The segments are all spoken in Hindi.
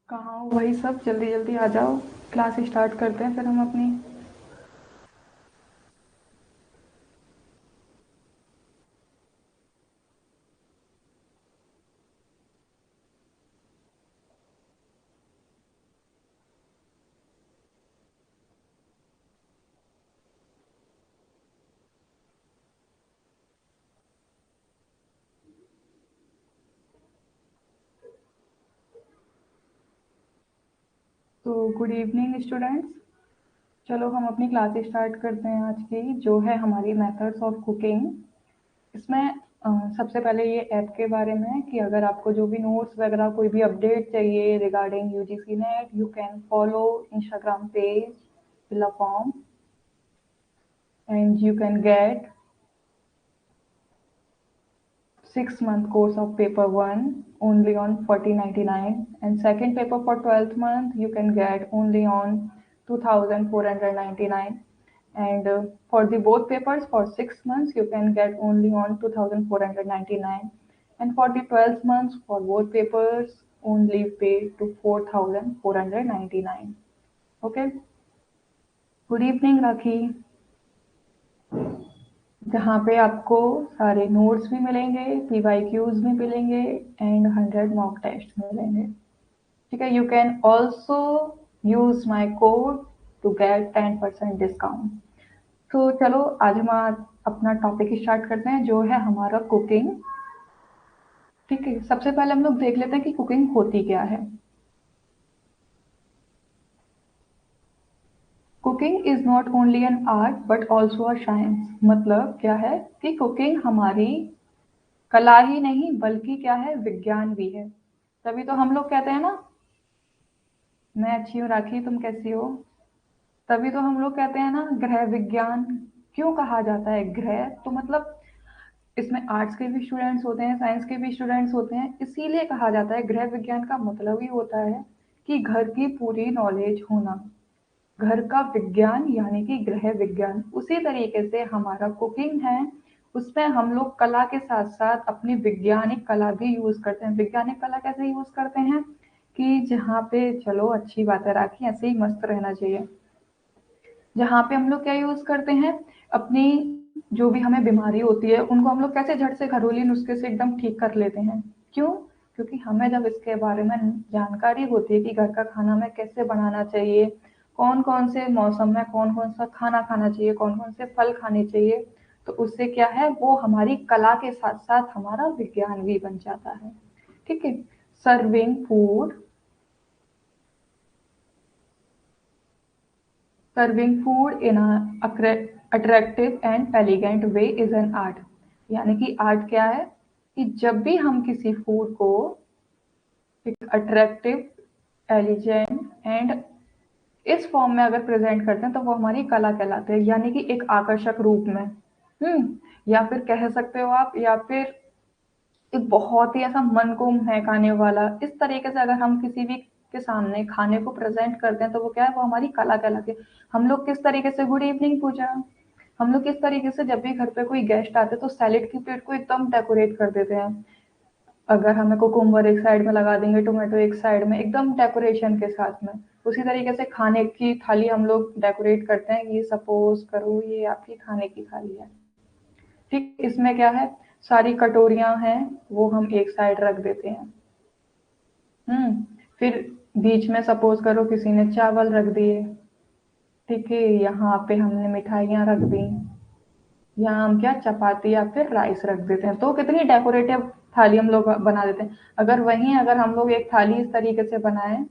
कहाँ हो भाई? सब जल्दी जल्दी आ जाओ, क्लास स्टार्ट करते हैं फिर हम अपनी। तो गुड इवनिंग स्टूडेंट्स। चलो हम अपनी क्लास स्टार्ट करते हैं आज की, जो है हमारी मेथड्स ऑफ कुकिंग। इसमें सबसे पहले ये ऐप के बारे में है कि अगर आपको जो भी नोट्स वगैरह कोई भी अपडेट चाहिए regarding UGC net, you can follow Instagram page, fill a form and you can get 6-month course of paper 1 only on 1499, and second paper for 12th month you can get only on 2499, and for the both papers for 6 months you can get only on 2499, and for the 12th months for both papers only pay to 4499. Okay. Good evening Rakhi, जहाँ पे आपको सारे नोट्स भी मिलेंगे, पीवाईक्यूज भी मिलेंगे एंड 100 मॉक टेस्ट मिलेंगे। ठीक है, you can also use my code to get 10% discount. तो चलो आज हम अपना टॉपिक स्टार्ट करते हैं, जो है हमारा कुकिंग। ठीक है, सबसे पहले हम लोग देख लेते हैं कि कुकिंग होती क्या है। Cooking is not only an art but also a science. मतलब क्या है कि कुकिंग हमारी कला ही नहीं बल्कि क्या है, विज्ञान भी है। तभी तो हम लोग कहते हैं ना, मैं अच्छी हूँ राखी, तुम कैसी हो। तभी तो हम लोग कहते हैं ना, ग्रह विज्ञान। क्यों कहा जाता है ग्रह? तो मतलब इसमें आर्ट्स के भी स्टूडेंट्स होते हैं, साइंस के भी स्टूडेंट्स होते हैं, इसीलिए कहा जाता है ग्रह विज्ञान। का मतलब ही होता है कि घर की पूरी नॉलेज होना, घर का विज्ञान यानी कि गृह विज्ञान। उसी तरीके से हमारा कुकिंग है, उसमें हम लोग कला के साथ साथ अपनी वैज्ञानिक कला भी यूज करते हैं। वैज्ञानिक कला कैसे यूज करते हैं कि जहाँ पे, चलो अच्छी बात है राखी, ऐसे ही मस्त रहना चाहिए। जहाँ पे हम लोग क्या यूज करते हैं, अपनी जो भी हमें बीमारी होती है उनको हम लोग कैसे झट से घरेलू नुस्खे से एकदम ठीक कर लेते हैं। क्यों? क्योंकि हमें जब इसके बारे में जानकारी होती है कि घर का खाना हमें कैसे बनाना चाहिए, कौन कौन से मौसम में कौन कौन सा खाना खाना चाहिए, कौन कौन से फल खाने चाहिए, तो उससे क्या है, वो हमारी कला के साथ साथ हमारा विज्ञान भी बन जाता है। ठीक है। Serving food, serving food in attractive and elegant way is an art. यानी कि आर्ट क्या है कि जब भी हम किसी फूड को एक अट्रैक्टिव, एलिगेंट एंड इस फॉर्म में अगर प्रेजेंट करते हैं तो वो हमारी कला कहलाते हैं, यानी कि एक आकर्षक रूप में। या फिर कह सकते हो आप, या फिर एक बहुत ही ऐसा मन को महकाने वाला, इस तरीके से अगर हम किसी भी के सामने खाने को प्रेजेंट करते हैं तो वो क्या है, वो हमारी कला कहलाती है। हम लोग किस तरीके से, गुड इवनिंग पूजा, हम लोग किस तरीके से जब भी घर पे कोई गेस्ट आते हैं तो सैलेड की प्लेट को एकदम डेकोरेट कर देते हैं। अगर हमें कुकुम्बर एक साइड में लगा देंगे, टोमेटो एक साइड में, एकदम डेकोरेशन के साथ में। उसी तरीके से खाने की थाली हम लोग डेकोरेट करते हैं कि सपोज करो ये आपकी खाने की थाली है। ठीक, इसमें क्या है, सारी कटोरियां हैं वो हम एक साइड रख देते हैं। फिर बीच में सपोज करो किसी ने चावल रख दिए। ठीक है, यहाँ पे हमने मिठाइयाँ रख दी, यहाँ हम क्या, चपाती या फिर राइस रख देते हैं, तो कितनी डेकोरेटिव थाली हम लोग बना देते हैं। अगर वहीं अगर हम लोग एक थाली इस तरीके से बनाए,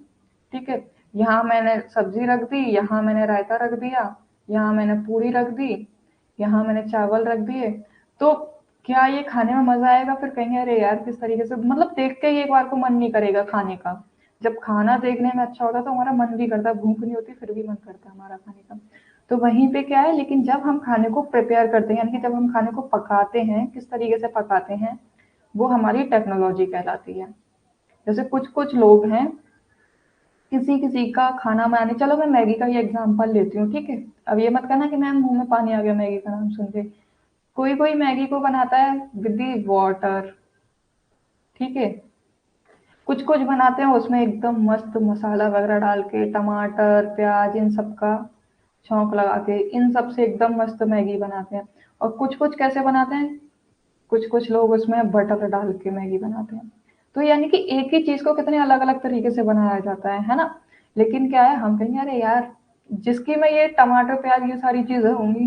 ठीक है, यहाँ मैंने सब्जी रख दी, यहाँ मैंने रायता रख दिया, यहाँ मैंने पूरी रख दी, यहाँ मैंने चावल रख दिए, तो क्या ये खाने में मजा आएगा? फिर कहेंगे अरे यार किस तरीके से, मतलब देख के ही एक बार को मन नहीं करेगा खाने का। जब खाना देखने में अच्छा होता है तो हमारा मन भी करता है, भूख नहीं होती फिर भी मन करता है हमारा खाने का। तो वहीं पे क्या है, लेकिन जब हम खाने को प्रिपेयर करते हैं, यानी कि जब हम खाने को पकाते हैं, किस तरीके से पकाते हैं, वो हमारी टेक्नोलॉजी कहलाती है। जैसे कुछ कुछ लोग हैं, किसी किसी का खाना बनाने, चलो मैं मैगी का ही एग्जांपल लेती हूँ, ठीक है। अब ये मत कहना कि मैम मुंह में पानी आ गया मैगी का नाम सुन के। कोई कोई मैगी को बनाता है विद दी वाटर, ठीक है। कुछ कुछ बनाते हैं उसमें एकदम मस्त मसाला वगैरह डाल के, टमाटर प्याज इन सब का छौंक लगा के, इन सब से एकदम मस्त मैगी बनाते हैं। और कुछ कुछ कैसे बनाते हैं, कुछ कुछ लोग उसमें बटर डाल के मैगी बनाते हैं। तो यानी कि एक ही चीज को कितने अलग अलग तरीके से बनाया जाता है ना। लेकिन क्या है, हम कहेंगे अरे यार, जिसकी में ये टमाटर प्याज ये सारी चीजें होंगी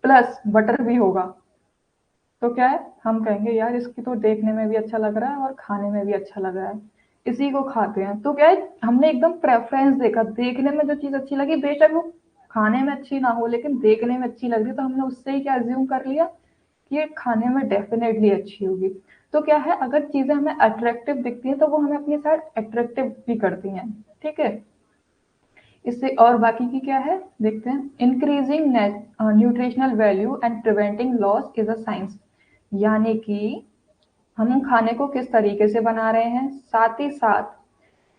प्लस बटर भी होगा, तो क्या है, हम कहेंगे यार इसकी तो देखने में भी अच्छा लग रहा है और खाने में भी अच्छा लग रहा है, इसी को खाते हैं। तो क्या है, हमने एकदम प्रेफरेंस देखा, देखने में जो चीज अच्छी लगी, बेशक वो खाने में अच्छी ना हो लेकिन देखने में अच्छी लग रही, तो हमने उससे ही क्या अज्यूम कर लिया कि ये खाने में डेफिनेटली अच्छी होगी। तो क्या है, अगर चीजें हमें अट्रैक्टिव दिखती हैं तो वो हमें अपनी साइड अट्रैक्टिव भी करती हैं। ठीक है, इससे और बाकी की क्या है देखते हैं। Increasing nutritional value and preventing loss is a science, यानी कि हम खाने को किस तरीके से बना रहे हैं, साथ ही साथ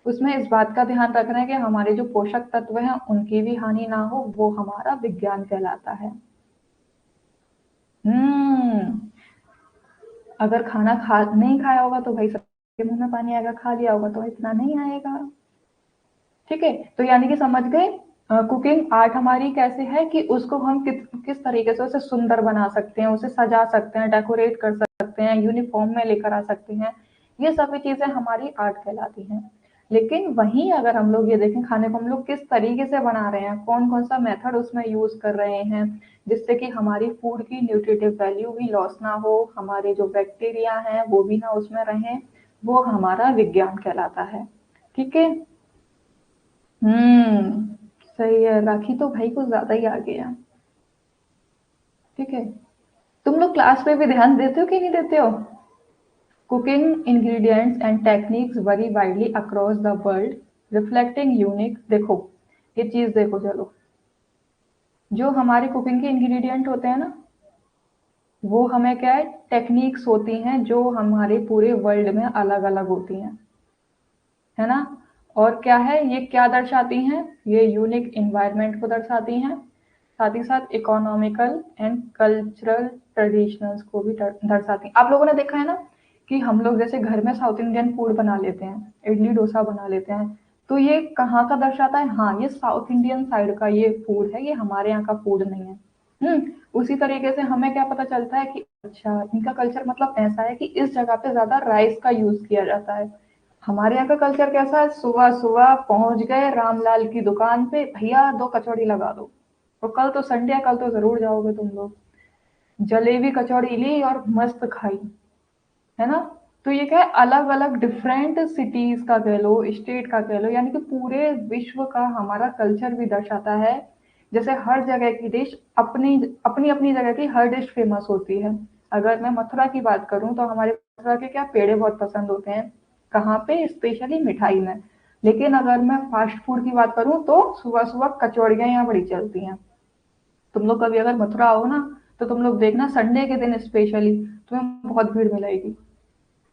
उसमें इस बात का ध्यान रखना है कि हमारे जो पोषक तत्व हैं उनकी भी हानि ना हो, वो हमारा विज्ञान कहलाता है। हम्म, अगर खाना खा नहीं खाया होगा तो भाई सबके मुंह में पानी आएगा, खा लिया होगा तो इतना नहीं आएगा। ठीक है, तो यानी कि समझ गए कुकिंग आर्ट हमारी कैसे है कि उसको हम किस तरीके से उसे सुंदर बना सकते हैं, उसे सजा सकते हैं, डेकोरेट कर सकते हैं, यूनिफॉर्म में लेकर आ सकते हैं। ये सभी चीजें हमारी आर्ट कहलाती हैं। लेकिन वहीं अगर हम लोग ये देखें खाने को हम लोग किस तरीके से बना रहे हैं, कौन कौन सा मेथड उसमें यूज कर रहे हैं, जिससे कि हमारी फूड की न्यूट्रिटिव वैल्यू भी लॉस ना हो, हमारे जो बैक्टीरिया हैं वो भी ना उसमें रहें, वो हमारा विज्ञान कहलाता है। ठीक है। हम्म, सही है, राखी तो भाई कुछ ज्यादा ही आ गया। ठीक है, तुम लोग क्लास में भी ध्यान देते हो कि नहीं देते हो? Cooking ingredients and techniques worry widely across the world reflecting unique, देखो ये चीज देखो चलो, जो हमारे कुकिंग के इंग्रेडिएंट होते हैं ना, वो हमें क्या है, टेक्निक्स होती हैं जो हमारे पूरे वर्ल्ड में अलग अलग होती हैं, है ना। और क्या है, ये क्या दर्शाती हैं, ये यूनिक इन्वायरमेंट को दर्शाती हैं, साथ ही साथ इकोनॉमिकल एंड कल्चरल ट्रेडिशंस को भी दर्शाती हैं। आप लोगों ने देखा है ना कि हम लोग जैसे घर में साउथ इंडियन फूड बना लेते हैं, इडली डोसा बना लेते हैं, तो ये कहाँ का दर्शाता है, हाँ ये साउथ इंडियन साइड का ये फूड है, ये हमारे यहाँ का फूड नहीं है। उसी तरीके से हमें क्या पता चलता है कि अच्छा इनका कल्चर मतलब ऐसा है कि इस जगह पे ज्यादा राइस का यूज किया जाता है। हमारे यहाँ का कल्चर कैसा है, सुबह सुबह पहुंच गए रामलाल की दुकान पे, भैया दो कचौड़ी लगा दो। और कल तो संडे है, कल तो जरूर जाओगे तुम लोग, जलेबी कचौड़ी ली और मस्त खाई, है ना। तो ये क्या है, अलग अलग डिफरेंट सिटीज का कह लो, स्टेट का कह लो, यानी कि पूरे विश्व का हमारा कल्चर भी दर्शाता है। जैसे हर जगह की डिश अपनी अपनी अपनी जगह की हर डिश फेमस होती है। अगर मैं मथुरा की बात करूं तो हमारे मथुरा के क्या पेड़े बहुत पसंद होते हैं, कहाँ पे, स्पेशली मिठाई में। लेकिन अगर मैं फास्ट फूड की बात करूं तो सुबह सुबह कचौड़ियां यहाँ बड़ी चलती हैं। तुम लोग कभी अगर मथुरा आओ ना, तो तुम लोग देखना संडे के दिन स्पेशली तुम्हें बहुत भीड़ मिलेगी,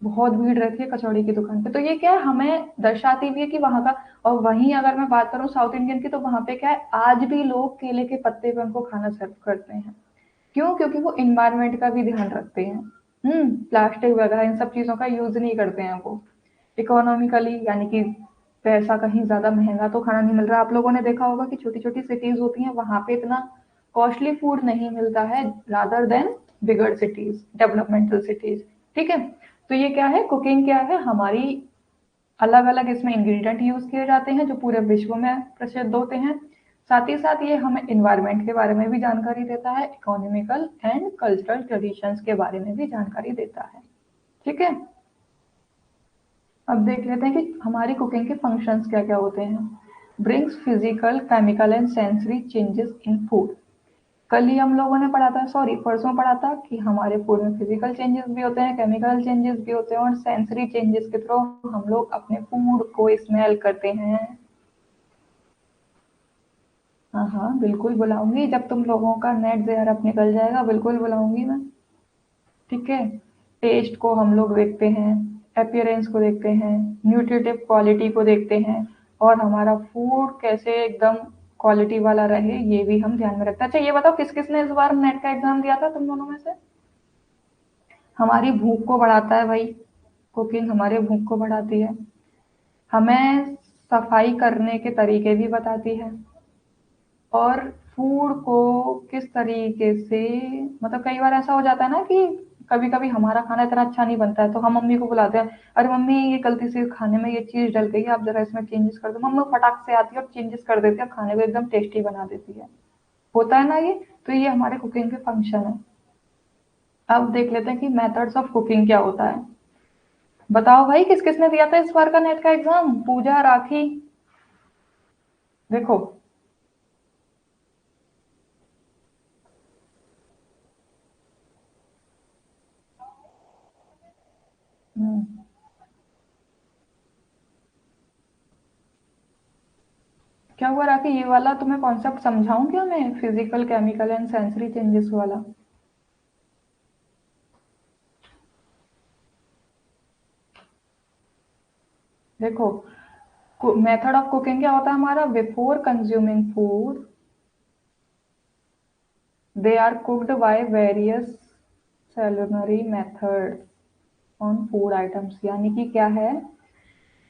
बहुत भीड़ रहती है कचौड़ी की दुकान पे। तो ये क्या है, हमें दर्शाती भी है कि वहां का। और वहीं अगर मैं बात करूं साउथ इंडियन की, तो वहां पे क्या है, आज भी लोग केले के पत्ते पे उनको खाना सर्व करते हैं। क्यों, क्योंकि वो इन्वायरमेंट का भी ध्यान रखते हैं। प्लास्टिक वगैरह इन सब चीजों का यूज नहीं करते हैं वो। इकोनॉमिकली यानी कि पैसा कहीं ज्यादा महंगा तो खाना नहीं मिल रहा। आप लोगों ने देखा होगा कि छोटी छोटी सिटीज होती हैं, वहां पे इतना कॉस्टली फूड नहीं मिलता है, रादर देन बिगड़ सिटीज, डेवलपमेंटल सिटीज। ठीक है, तो ये क्या है, कुकिंग क्या है हमारी, अलग अलग इसमें इंग्रेडिएंट यूज किए जाते हैं जो पूरे विश्व में प्रसिद्ध होते हैं। साथ ही साथ ये हमें इन्वायरमेंट के बारे में भी जानकारी देता है, इकोनॉमिकल एंड कल्चरल ट्रेडिशंस के बारे में भी जानकारी देता है। ठीक है, अब देख लेते हैं कि हमारी कुकिंग के फंक्शंस क्या क्या होते हैं। Brings physical chemical and sensory changes in food. कल ही हम लोगों ने पढ़ा था, सॉरी परसों पढ़ा था कि हमारे फूड में फिजिकल चेंजेस भी होते हैं, केमिकल चेंजेस भी होते हैं, और सेंसरी चेंजेस के थ्रू हम लोग अपने फूड को स्मेल करते हैं। हाँ हाँ बिल्कुल बुलाऊंगी, जब तुम लोगों का नेट जहर अब निकल जाएगा बिल्कुल बुलाऊंगी मैं। ठीक है, टेस्ट को हम लोग देखते हैं, अपीयरेंस को देखते हैं, न्यूट्रिटिव क्वालिटी को देखते हैं, और हमारा फूड कैसे एकदम क्वालिटी वाला रहे ये भी हम ध्यान में रखते हैं। अच्छा ये बताओ किस किसने इस बार नेट का एग्जाम दिया था तुम दोनों में से? हमारी भूख को बढ़ाता है भाई, कुकिंग हमारे भूख को बढ़ाती है। हमें सफाई करने के तरीके भी बताती है, और फूड को किस तरीके से, मतलब कई बार ऐसा हो जाता है ना कि कभी-कभी हमारा खाना इतना अच्छा नहीं बनता है, तो हम मम्मी को बुलाते हैं, "अरे मम्मी, ये गलती से खाने में ये चीज़ डल गई है, आप ज़रा इसमें चेंजेस कर दो।" मम्मी फटाक से आती है और चेंजेस कर देती है, खाने को एकदम टेस्टी बना देती है। होता है ना ये? तो ये हमारे कुकिंग के फंक्शन है। अब देख लेते हैं कि मेथड्स ऑफ कुकिंग क्या होता है। बताओ भाई, किस-किस ने दिया था इस बार का नेट का एग्ज़ाम? पूजा, राखी? देखो। हुँ। क्या हुआ राखी, ये वाला तुम्हें कॉन्सेप्ट समझाऊं क्या मैं, physical chemical and sensory changes वाला? देखो, मेथड ऑफ कुकिंग क्या होता है हमारा, before consuming food they are cooked by various culinary method on food items. यानी कि क्या है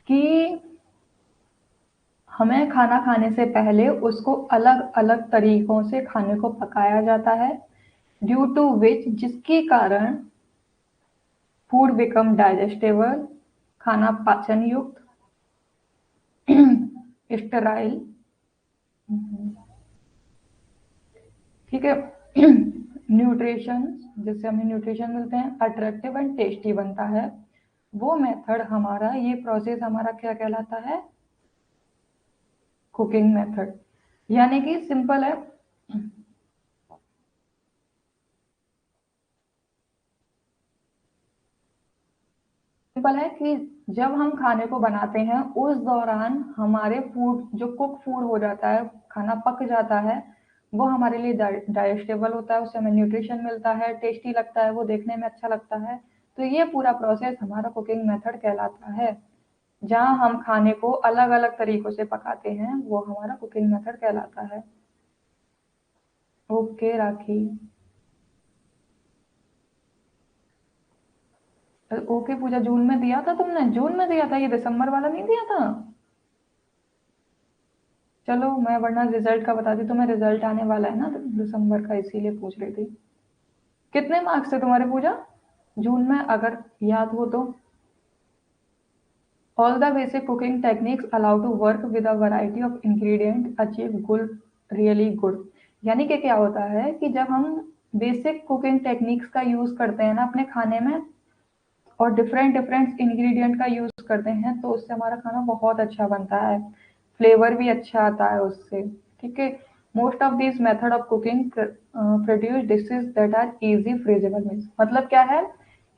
कि हमें खाना खाने से पहले उसको अलग अलग तरीकों से खाने को पकाया जाता है, ड्यू टू विच, जिसके कारण फूड बिकम डाइजेस्टेबल, खाना पाचन युक्त, स्टेराइल, ठीक है, न्यूट्रिशन, जिससे हमें न्यूट्रिशन मिलते हैं, अट्रैक्टिव एंड टेस्टी बनता है। वो मेथड हमारा, ये प्रोसेस हमारा क्या कहलाता है, कुकिंग मेथड। यानी कि सिंपल है, सिंपल है कि जब हम खाने को बनाते हैं उस दौरान हमारे फूड जो कुक फूड हो जाता है, खाना पक जाता है, वो हमारे लिए डाइजेस्टेबल होता है, उससे हमें न्यूट्रिशन मिलता है, टेस्टी लगता है, वो देखने में अच्छा लगता है। तो ये पूरा प्रोसेस हमारा कुकिंग मेथड कहलाता है। जहाँ हम खाने को अलग अलग तरीकों से पकाते हैं वो हमारा कुकिंग मेथड कहलाता है। ओके राखी। ओके पूजा, जून में दिया था तुमने? जून में दिया था, ये दिसंबर वाला नहीं दिया था? चलो मैं वरना रिजल्ट का बताती, तुम्हें रिजल्ट आने वाला है ना दिसंबर का, इसीलिए पूछ रही थी। कितने मार्क्स थे तुम्हारे पूजा जून में, अगर याद हो तो? All the basic cooking techniques allow to work with a variety of ingredient achieve good, really good. यानी कि क्या होता है कि जब हम बेसिक कुकिंग टेक्निक्स का यूज करते हैं ना अपने खाने में, और डिफरेंट डिफरेंट इंग्रेडिएंट का यूज करते हैं, तो उससे हमारा खाना बहुत अच्छा बनता है, फ्लेवर भी अच्छा आता है उससे। ठीक है। Most of this method of cooking produce dishes that are easy freezable means, मतलब क्या है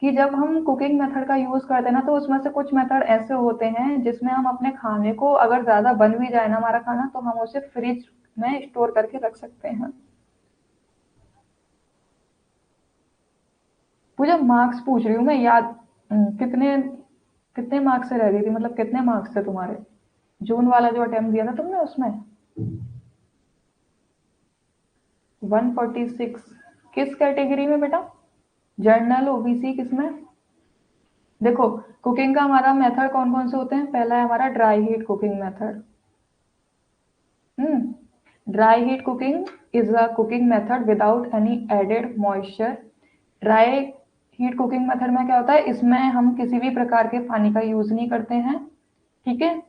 कि जब हम कुकिंग मेथड का यूज करते हैं ना, तो उसमें से कुछ मेथड ऐसे होते हैं जिसमें हम अपने खाने को, अगर ज्यादा बन भी जाए ना हमारा खाना, तो हम उसे फ्रिज में स्टोर करके रख सकते हैं। पूजा मार्क्स पूछ रही हूँ मैं, याद कितने कितने मार्क्स से रह गई थी, मतलब कितने मार्क्स थे तुम्हारे जून वाला जो अटेम्प्ट दिया था तुमने उसमें? 146। किस कैटेगरी में बेटा? जर्नल, ओबीसी, किसमें? देखो, कुकिंग का हमारा मेथड कौन कौन से होते हैं, पहला है हमारा dry heat cooking method. Dry heat cooking is a cooking method without any added moisture. Dry heat cooking method में क्या होता है, इसमें हम किसी भी प्रकार के पानी का यूज नहीं करते हैं। ठीक है।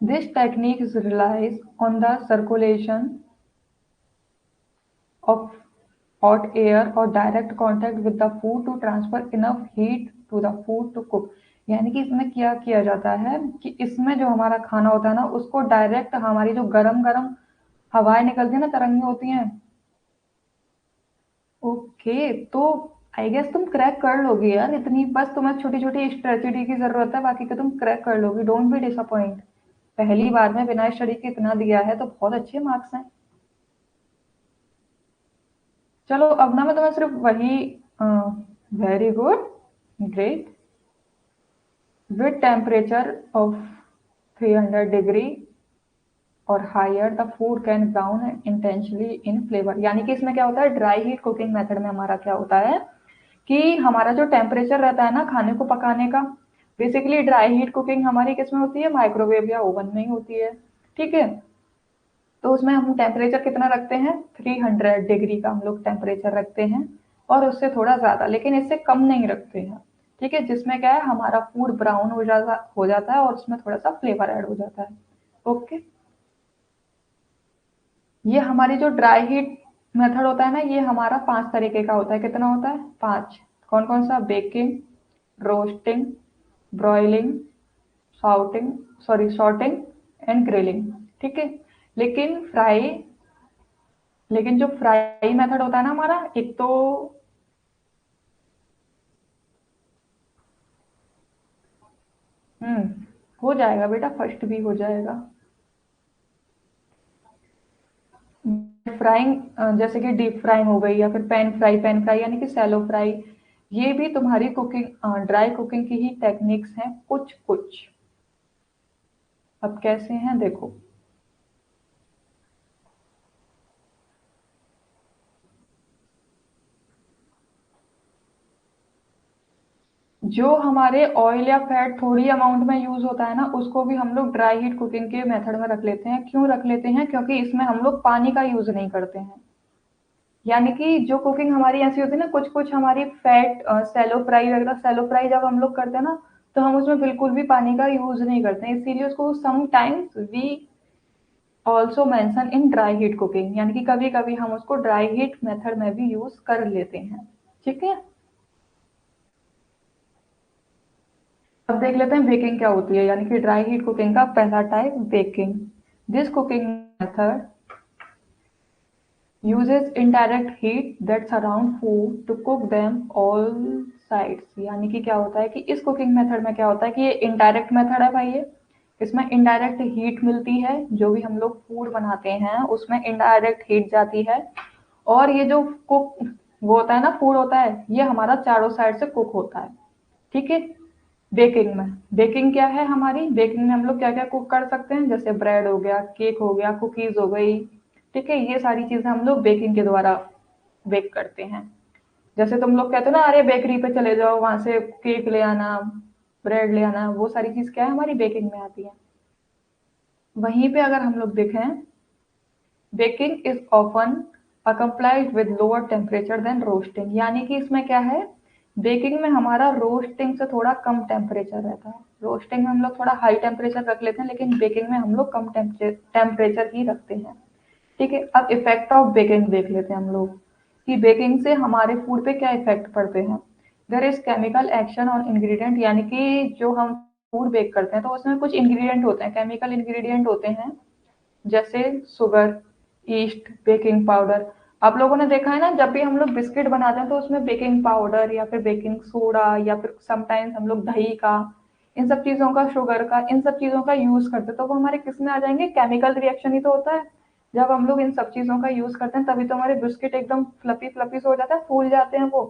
This technique relies on the circulation of hot air or direct contact with the food to transfer enough heat to the food to cook। यानी कि इसमें क्या किया जाता है कि इसमें जो हमारा खाना होता है ना, उसको डायरेक्ट हमारी जो गरम गरम हवाएं निकलती है ना, तरंगे होती हैं। ओके, तो आई गेस तुम क्रैक कर लोगी यार, इतनी बस तुम्हें छोटी छोटी स्ट्रेटेजी की जरूरत है, बाकी के तुम क्रैक कर लोगी, डोंट बी डिसअपॉइंट। पहली बार में बिना स्टडी के इतना दिया है तो बहुत अच्छे मार्क्स हैं। चलो अब ना मैं तुम्हें सिर्फ वही, very good, great, with temperature of 300 degree और higher the food can brown intentionally in flavour. यानी कि इसमें क्या होता है, ड्राई हीट कुकिंग मेथड में हमारा क्या होता है कि हमारा जो टेम्परेचर रहता है ना खाने को पकाने का, बेसिकली ड्राई हीट कुकिंग हमारी किसमें होती है, माइक्रोवेव या ओवन में ही होती है। ठीक है, तो उसमें हम टेम्परेचर कितना रखते हैं, 300 डिग्री का हम लोग टेम्परेचर रखते हैं, और उससे थोड़ा ज्यादा, लेकिन इससे कम नहीं रखते हैं। ठीक है, जिसमें क्या है हमारा फूड ब्राउन हो जाता है और उसमें थोड़ा सा फ्लेवर ऐड हो जाता है। ओके, ये हमारी जो ड्राई हीट मेथड होता है ना, ये हमारा 5 तरीके का होता है। कितना होता है, 5। कौन कौन सा, baking, roasting, broiling, shouting, sorry shorting and grilling. ठीक है, लेकिन फ्राई लेकिन जो फ्राई मेथड होता है ना हमारा, एक तो हम्म हो जाएगा बेटा, फर्स्ट भी हो जाएगा। फ्राइंग जैसे कि डीप फ्राइंग हो गई, या फिर पैन फ्राई यानी कि सैलो फ्राई, ये भी तुम्हारी कुकिंग, ड्राई कुकिंग की ही टेक्निक्स हैं कुछ कुछ। अब कैसे हैं देखो, जो हमारे ऑयल या फैट थोड़ी अमाउंट में यूज होता है ना, उसको भी हम लोग ड्राई हीट कुकिंग के मेथड में रख लेते हैं। क्यों रख लेते हैं, क्योंकि इसमें हम लोग पानी का यूज नहीं करते हैं। यानी कि जो कुकिंग हमारी ऐसी होती है ना, कुछ कुछ हमारी फैट सैलो फ्राई वगैरह, सैलो फ्राई जब हम लोग करते हैं ना, तो हम उसमें बिल्कुल भी पानी का यूज नहीं करते हैं, इसीलिए उसको sometimes we also mention in dry heat cooking, यानी कि कभी कभी हम उसको ड्राई हीट मेथड में भी यूज कर लेते हैं। ठीक है, अब देख लेते हैं बेकिंग क्या होती है, यानी कि ड्राई हीट कुकिंग का पहला type, baking. This cooking method uses indirect heat that surround food to cook them all sides। यानी कि क्या होता है कि इस कुकिंग मेथड में क्या होता है कि ये इनडायरेक्ट मेथड है भाई, ये इसमें इनडायरेक्ट हीट मिलती है, जो भी हम लोग फूड बनाते हैं उसमें इनडायरेक्ट हीट जाती है, और ये जो कुक वो होता है ना, फूड होता है, ये हमारा चारों साइड से कुक होता है। ठीक है, बेकिंग क्या है हमारी, बेकिंग में हम लोग क्या क्या कुक कर सकते हैं, जैसे ब्रेड हो गया, केक हो गया, कुकीज हो गई। ठीक है, ये सारी चीजें हम लोग बेकिंग के द्वारा बेक करते हैं। जैसे तुम लोग कहते हो ना, अरे बेकरी पे चले जाओ, वहां से केक ले आना, ब्रेड ले आना, वो सारी चीज क्या है हमारी बेकिंग में आती है। वहीं पे अगर हम लोग देखें, baking is often accompanied with lower temperature than roasting. यानी कि इसमें क्या है, बेकिंग में हमारा रोस्टिंग से थोड़ा कम टेम्परेचर रहता है। रोस्टिंग में हम लोग थोड़ा हाई टेम्परेचर रख लेते हैं, लेकिन बेकिंग में हम लोग कम टेम्परेचर ही रखते हैं। ठीक है, अब इफेक्ट ऑफ बेकिंग देख लेते हैं हम लोग, कि बेकिंग से हमारे फूड पे क्या इफेक्ट पड़ते हैं। There is chemical action on ingredient, यानी कि जो हम फूड बेक करते हैं तो उसमें कुछ इंग्रेडिएंट होते हैं, केमिकल इंग्रेडिएंट होते हैं, जैसे शुगर, ईस्ट, बेकिंग पाउडर। आप लोगों ने देखा है ना, जब भी हम लोग बिस्किट बनाते हैं तो उसमें बेकिंग पाउडर या फिर बेकिंग सोडा या फिर समटाइम्स हम लोग दही का, इन सब चीजों का, शुगर का, इन सब चीजों का यूज करते हैं, तो वो हमारे किस में आ जाएंगे, केमिकल रिएक्शन ही तो होता है। जब हम लोग इन सब चीजों का यूज करते हैं तभी तो हमारे बिस्किट एकदम फ्लफी फ्लफी से हो जाता है, फूल जाते हैं वो।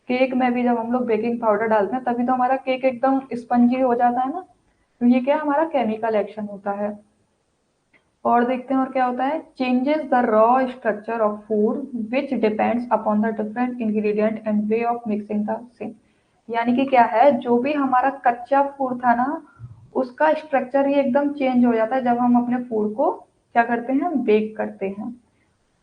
केक में भी जब हम लोग बेकिंग पाउडर डालते हैं तभी तो हमारा केक एकदम स्पंजी हो जाता है ना। तो ये क्या, हमारा केमिकल एक्शन होता है। और देखते हैं और क्या होता है, changes the raw structure of food which depends upon the different ingredient and way of mixing the same. यानी कि क्या है, जो भी हमारा कच्चा फूड था ना, उसका स्ट्रक्चर ही एकदम चेंज हो जाता है जब हम अपने फूड को क्या करते हैं, बेक करते हैं।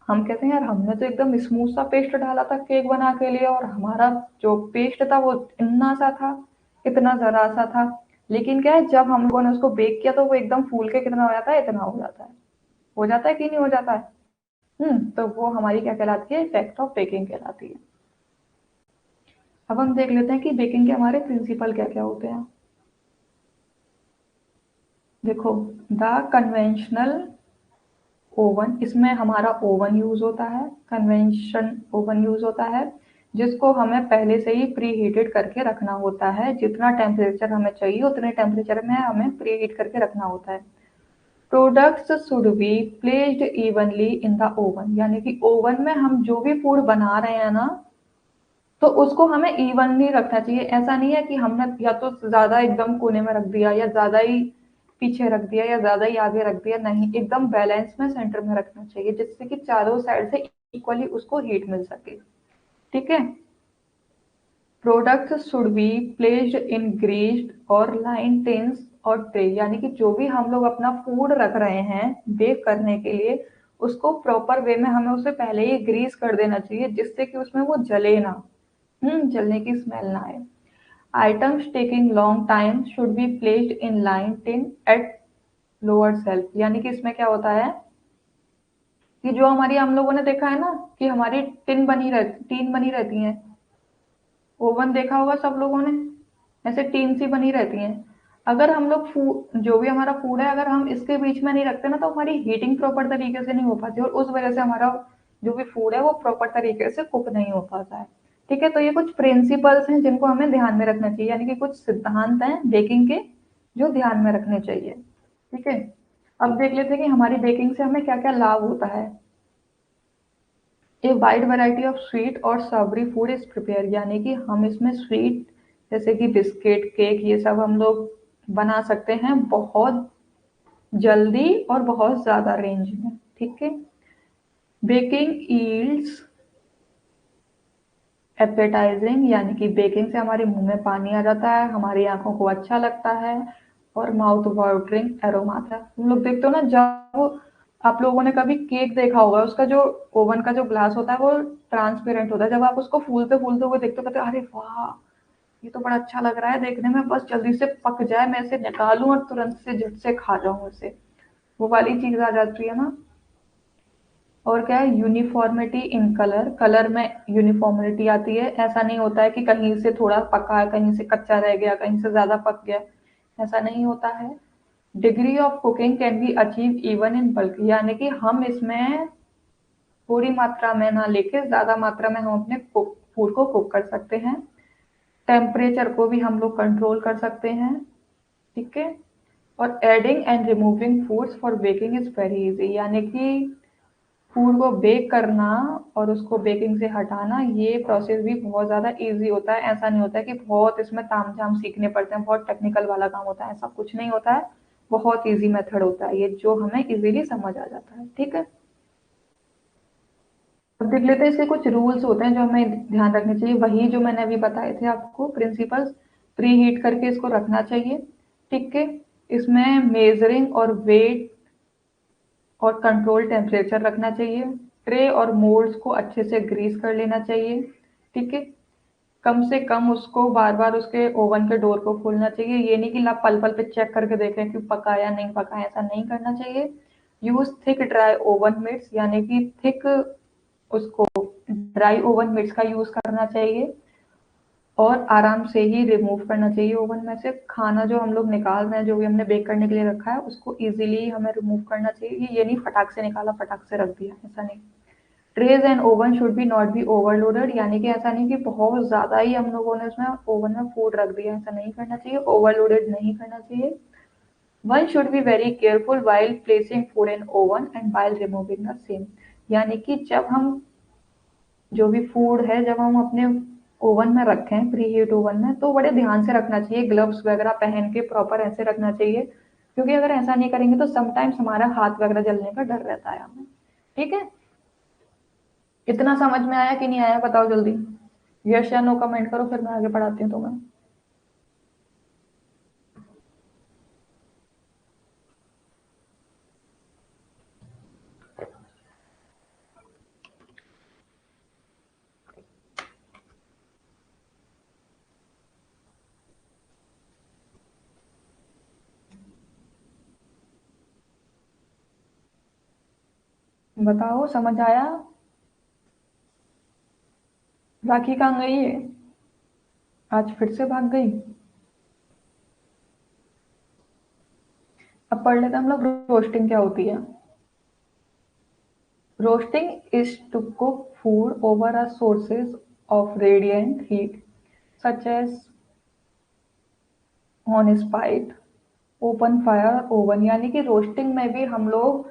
हम कहते हैं यार, हमने तो एकदम स्मूथ सा पेस्ट डाला था केक बना के लिए, और हमारा जो पेस्ट था वो इतना सा था, इतना जरा सा था। लेकिन क्या है, जब हम लोगों ने उसको बेक किया तो वो एकदम फूल के कितना हो जाता है, इतना हो जाता है कि नहीं हो जाता है। तो वो हमारी क्या कहलाती है, इफेक्ट ऑफ बेकिंग कहलाती है। अब हम देख लेते हैं कि बेकिंग के हमारे प्रिंसिपल क्या क्या होते हैं। देखो, द कन्वेंशनल ओवन, इसमें हमारा ओवन यूज होता है, कन्वेंशन ओवन यूज होता है, जिसको हमें पहले से ही प्री हीटेड करके रखना होता है। जितना टेम्परेचर हमें चाहिए उतने टेम्परेचर में हमें प्री हीट करके रखना होता है। Products should be placed evenly in the oven, यानी कि ओवन में हम जो भी फूड बना रहे हैं ना, तो उसको हमें इवनली रखना चाहिए। ऐसा नहीं है कि हमने या तो ज्यादा एकदम कोने में रख दिया, या ज्यादा ही पीछे रख दिया, या ज्यादा ही आगे रख दिया, नहीं, एकदम बैलेंस में सेंटर में रखना चाहिए, जिससे कि चारों साइड से इक्वली उसको हीट मिल सके। ठीक है, products should be placed in greased और लाइन टिन्स और ट्रे, यानी कि जो भी हम लोग अपना फूड रख रहे हैं बेक करने के लिए, उसको प्रॉपर वे में हमें उसे पहले ही ग्रीस कर देना चाहिए, जिससे कि उसमें वो जले ना, जलने की स्मेल ना आए। Items taking long time should be placed in line tin at lower shelf, यानी कि इसमें क्या होता है कि जो हमारी हम लोगों ने देखा है ना कि हमारी टीन बनी रहती है, ओवन देखा होगा सब लोगों ने, ऐसे टीन सी बनी रहती हैं। अगर हम लोग जो भी हमारा फूड है अगर हम इसके बीच में नहीं रखते ना, तो हमारी हीटिंग प्रॉपर तरीके से नहीं हो पाती और उस वजह से हमारा जो भी फूड है वो प्रॉपर तरीके से कुक नहीं हो पाता है। ठीक है, तो ये कुछ प्रिंसिपल्स हैं जिनको हमें ध्यान में रखना चाहिए, यानी कि कुछ सिद्धांत हैं बेकिंग के जो ध्यान में रखने चाहिए। ठीक है, अब देख लेते हैं कि हमारी बेकिंग से हमें क्या क्या लाभ होता है। A wide variety of sweet और सवरी फूड इज प्रिपेयर, यानी कि हम इसमें स्वीट जैसे कि बिस्किट केक ये सब हम लोग बना सकते हैं बहुत जल्दी और बहुत ज्यादा रेंज में। ठीक है, बेकिंग ईल्ड्स एपेटाइजिंग, यानी कि बेकिंग से हमारे मुंह में पानी आ जाता है, हमारी आंखों को अच्छा लगता है और माउथ वाटरिंग एरोमा आता है। तुम लोग देखते हो ना, जब आप लोगों ने कभी केक देखा होगा, उसका जो ओवन का जो ग्लास होता है वो ट्रांसपेरेंट होता है, जब आप उसको फूलते फूलते हुए देखते हो कहते हो अरे वाह, ये तो बड़ा अच्छा लग रहा है देखने में, बस जल्दी से पक जाए, मैं इसे निकालूं और तुरंत से झट से खा जाऊं इसे, वो वाली चीज आ जाती है ना। और क्या है, यूनिफॉर्मिटी इन कलर, कलर में यूनिफॉर्मिटी आती है, ऐसा नहीं होता है कि कहीं से थोड़ा पका है कहीं से कच्चा रह गया कहीं से ज्यादा पक गया, ऐसा नहीं होता है। Degree of cooking can be achieve even in bulk, यानी कि हम इसमें थोड़ी मात्रा में ना लेके ज्यादा मात्रा में हम अपने फूड को कुक कर सकते हैं। टेम्परेचर को भी हम लोग कंट्रोल कर सकते हैं। ठीक है, और adding and removing foods for baking is very easy, यानी कि फूड को बेक करना और उसको बेकिंग से हटाना, ये प्रोसेस भी बहुत ज़्यादा इजी होता है। ऐसा नहीं होता है कि बहुत इसमें तामझाम सीखने पड़ते हैं, बहुत टेक्निकल वाला काम होता है, ऐसा कुछ नहीं होता है। बहुत इजी मेथड होता है ये, जो हमें इजीली समझ आ जाता है। ठीक है, अब देख लेते हैं इसके कुछ रूल्स होते हैं जो हमें ध्यान रखने चाहिए, वही जो मैंने अभी बताए थे आपको प्रिंसिपल्स। प्री हीट करके इसको रखना चाहिए। ठीक है, इसमें मेजरिंग और वेट और कंट्रोल टेम्परेचर रखना चाहिए। ट्रे और मोल्ड्स को अच्छे से ग्रीस कर लेना चाहिए। ठीक है, कम से कम उसको बार बार उसके ओवन के डोर को खोलना चाहिए, ये नहीं कि आप पल पल पे चेक करके देखें कि पका या नहीं पका है, ऐसा नहीं करना चाहिए। Use thick dry oven mitts, यानी कि थिक उसको ड्राई ओवन मिट्स का यूज करना चाहिए और आराम से ही रिमूव करना चाहिए ओवन में से। खाना जो हम लोग निकाल रहे हैं, जो भी हमने बेक करने के लिए रखा है, उसको इजीली हमें रिमूव करना चाहिए, ये नहीं फटाक से निकाला फटाक से रख दिया, ऐसा नहीं। Trays and oven should be not be overloaded, यानी कि ऐसा नहीं कि बहुत ज्यादा ही हम लोगों ने उसमें ओवन में फूड रख दिया, ऐसा नहीं करना चाहिए, ओवरलोडेड नहीं करना चाहिए। One should be very careful while placing food in oven and while removing the same, यानी कि जब हम जो भी फूड है जब हम अपने ओवन में रखें प्री हीट ओवन में, तो बड़े ध्यान से रखना चाहिए, ग्लव्स वगैरह पहन के प्रॉपर ऐसे रखना चाहिए, क्योंकि अगर ऐसा नहीं करेंगे तो समटाइम्स हमारा हाथ वगैरह जलने का डर रहता है हमें। ठीक है, इतना समझ में आया कि नहीं आया बताओ जल्दी, यस या नो कमेंट करो, फिर मैं आगे पढ़ाती हूँ तुम्हें। बताओ समझ आया। राखी कहाँ गई है, आज फिर से भाग गई। अब पढ़ लेते हैं हम लोग रोस्टिंग क्या होती है। Roasting is to cook food over a sources of radiant heat, such as on spit, open fire oven, यानी कि रोस्टिंग में भी हम लोग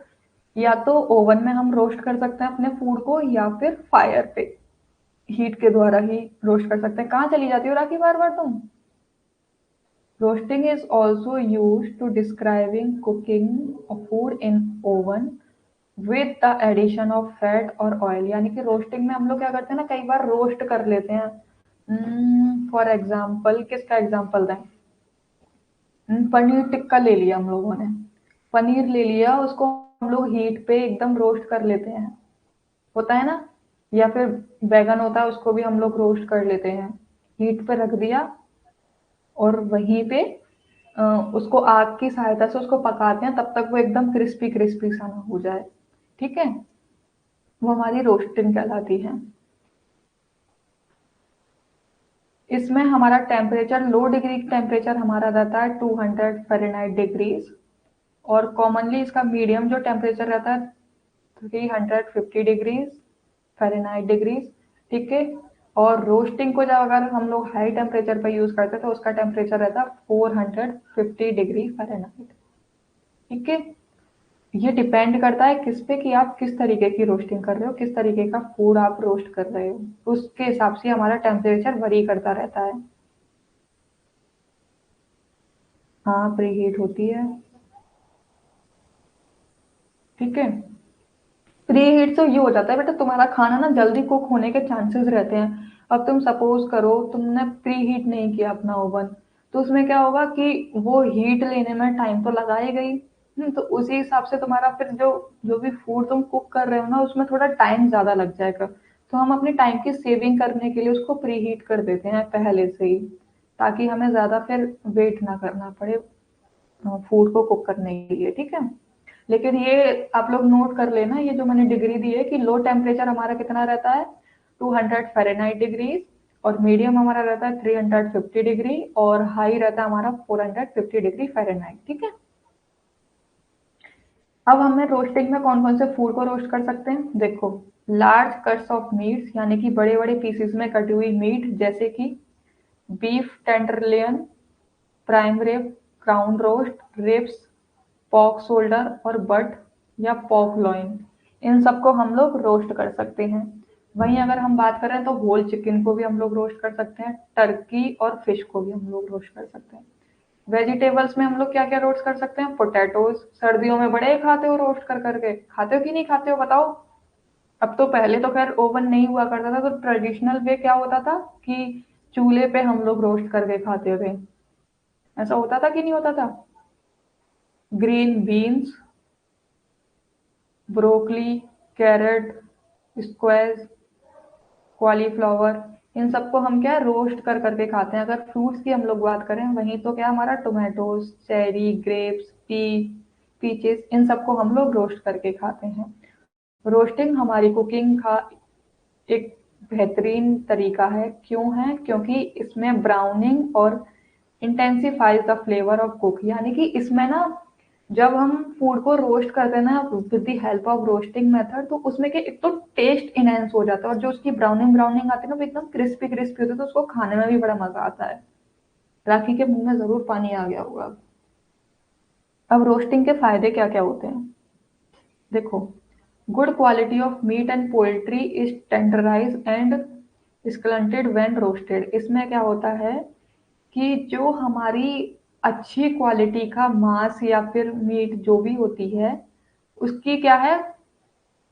या तो ओवन में हम रोस्ट कर सकते हैं अपने फूड को, या फिर फायर पे हीट के द्वारा ही रोस्ट कर सकते हैं। कहाँ चली जाती हो राखी बार बार तुम। Roasting is also use to describing cooking food in oven with the addition of fat और ऑयल, यानी कि रोस्टिंग में हम लोग क्या करते हैं ना, कई बार रोस्ट कर लेते हैं, फॉर एग्जाम्पल किसका एग्जाम्पल दें? पनीर टिक्का ले लिया हम लोगों ने, पनीर ले लिया, उसको हम लोग हीट पे एकदम रोस्ट कर लेते हैं, होता है ना? या फिर बैगन होता है, उसको भी हम लोग रोस्ट कर लेते हैं, हीट पे रख दिया और वहीं पे अ, उसको आग की सहायता से उसको पकाते हैं तब तक वो एकदम क्रिस्पी क्रिस्पी सा ना हो जाए। ठीक है, वो हमारी रोस्टिंग कहलाती है। इसमें हमारा टेम्परेचर, लो डिग्री टेम्परेचर हमारा रहता है 200 फ़ारेनहाइट डिग्रीज, और कॉमनली इसका मीडियम जो टेम्परेचर रहता है 350 डिग्रीज फ़ारेनहाइट डिग्रीज। ठीक है, और रोस्टिंग को जब अगर हम लोग हाई टेम्परेचर पर यूज करते हैं तो उसका टेम्परेचर रहता है 450 डिग्री फ़ारेनहाइट। ठीक है, ये डिपेंड करता है किस पे कि आप किस तरीके की रोस्टिंग कर रहे हो, किस तरीके का फूड आप रोस्ट कर रहे हो, उसके हिसाब से हमारा टेम्परेचर वरी करता रहता है। हाँ, प्री हीट होती है। ठीक है, प्री हीट से ये हो जाता है बेटा, तुम्हारा खाना ना जल्दी कुक होने के चांसेस रहते हैं। अब तुम सपोज करो तुमने प्री हीट नहीं किया अपना ओवन, तो उसमें क्या होगा कि वो हीट लेने में टाइम तो लगाएगा ही। तो उसी हिसाब से तुम्हारा फिर जो जो भी फूड तुम कुक कर रहे हो ना, उसमें थोड़ा टाइम ज्यादा लग जाएगा। तो हम अपनी टाइम की सेविंग करने के लिए उसको प्री हीट कर देते हैं पहले से ही, ताकि हमें ज्यादा फिर वेट ना करना पड़े फूड को कुक करने के लिए। ठीक है, लेकिन ये आप लोग नोट कर लेना, ये जो मैंने डिग्री दी है कि लो टेम्परेचर हमारा कितना रहता है 200 फ़ारेनहाइट डिग्रीज, और मीडियम हमारा रहता है 350 डिग्री, और हाई रहता है हमारा 450 डिग्री फ़ारेनहाइट। ठीक है, अब हमें रोस्टिंग में कौन कौन से फूड को रोस्ट कर सकते हैं, देखो। लार्ज कट्स ऑफ मीट्स, यानी कि बड़े बड़े पीसेस में कटी हुई मीट, जैसे कि beef tenderloin, prime rib, crown roast, ribs, pork shoulder और बट या पॉक लॉइन, इन सबको हम लोग रोस्ट कर सकते हैं। वहीं अगर हम बात करें तो होल चिकन को भी हम लोग रोस्ट कर सकते हैं, टर्की और फिश को भी हम लोग रोस्ट कर सकते हैं। वेजिटेबल्स में हम लोग क्या क्या रोस्ट कर सकते हैं, पोटैटोज, सर्दियों में बड़े खाते हो रोस्ट कर करके, खाते हो कि नहीं खाते हो बताओ? अब तो पहले तो खैर ओवन नहीं हुआ करता था, तो ट्रेडिशनल वे क्या होता था कि चूल्हे पे हम लोग रोस्ट करके खाते थे। ऐसा होता था कि नहीं होता था? Green beans, broccoli, carrot, squash, cauliflower, इन सबको हम क्या रोस्ट कर करके खाते हैं। अगर फ्रूट्स की हम लोग बात करें, वहीं तो क्या हमारा टोमेटोज, चेरी, ग्रेप्स, पीचेस, इन सबको हम लोग रोस्ट करके खाते हैं। रोस्टिंग हमारी कुकिंग का एक बेहतरीन तरीका है। क्यों है? क्योंकि इसमें ब्राउनिंग और intensifies the flavour of cook, यानी कि इसमें ना जब हम फूड को रोस्ट करते हैं ना with the help of roasting method, तो उसमें के एक तो टेस्ट इनहेंस हो जाता है, और जो उसकी ब्राउनिंग ब्राउनिंग आती है ना, वो एकदम क्रिस्पी क्रिस्पी होती है, तो उसको खाने में भी बड़ा मजा आता है। राखी के मुंह में जरूर पानी आ गया होगा। अब रोस्टिंग के फायदे क्या क्या होते हैं, देखो। Good quality of meat and poultry is tenderize and succulent when roasted. इसमें क्या होता है कि जो हमारी अच्छी क्वालिटी का मांस या फिर मीट जो भी होती है, उसकी क्या है,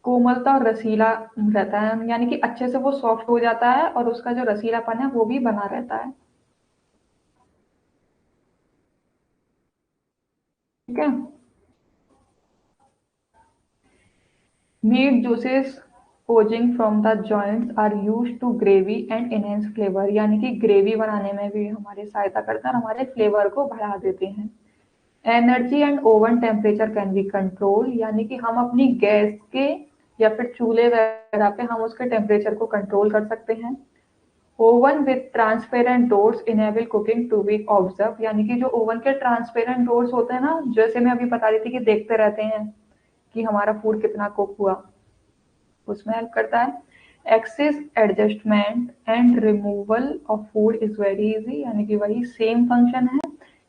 कोमलता और रसीला रहता है, यानी कि अच्छे से वो सॉफ्ट हो जाता है, और उसका जो रसीलापन है वो भी बना रहता है। ठीक है, meat juices oozing from the joints are used to gravy and enhance flavour, यानी कि ग्रेवी बनाने में भी हमारी सहायता करते हैं और हमारे फ्लेवर को बढ़ा देते हैं। Energy and oven temperature can be control, यानी कि हम अपनी गैस के या फिर चूल्हे वगैरह पे हम उसके टेम्परेचर को कंट्रोल कर सकते हैं। Oven with transparent doors enable cooking to be observe, यानी कि जो ओवन के ट्रांसपेरेंट डोर्स होते हैं ना, जैसे मैं अभी बता रही थी कि देखते रहते हैं कि हमारा फूड कितना कुक हुआ, उसमें हेल्प करता है। Access adjustment and removal of food is very easy, यानी कि वही सेम फंक्शन है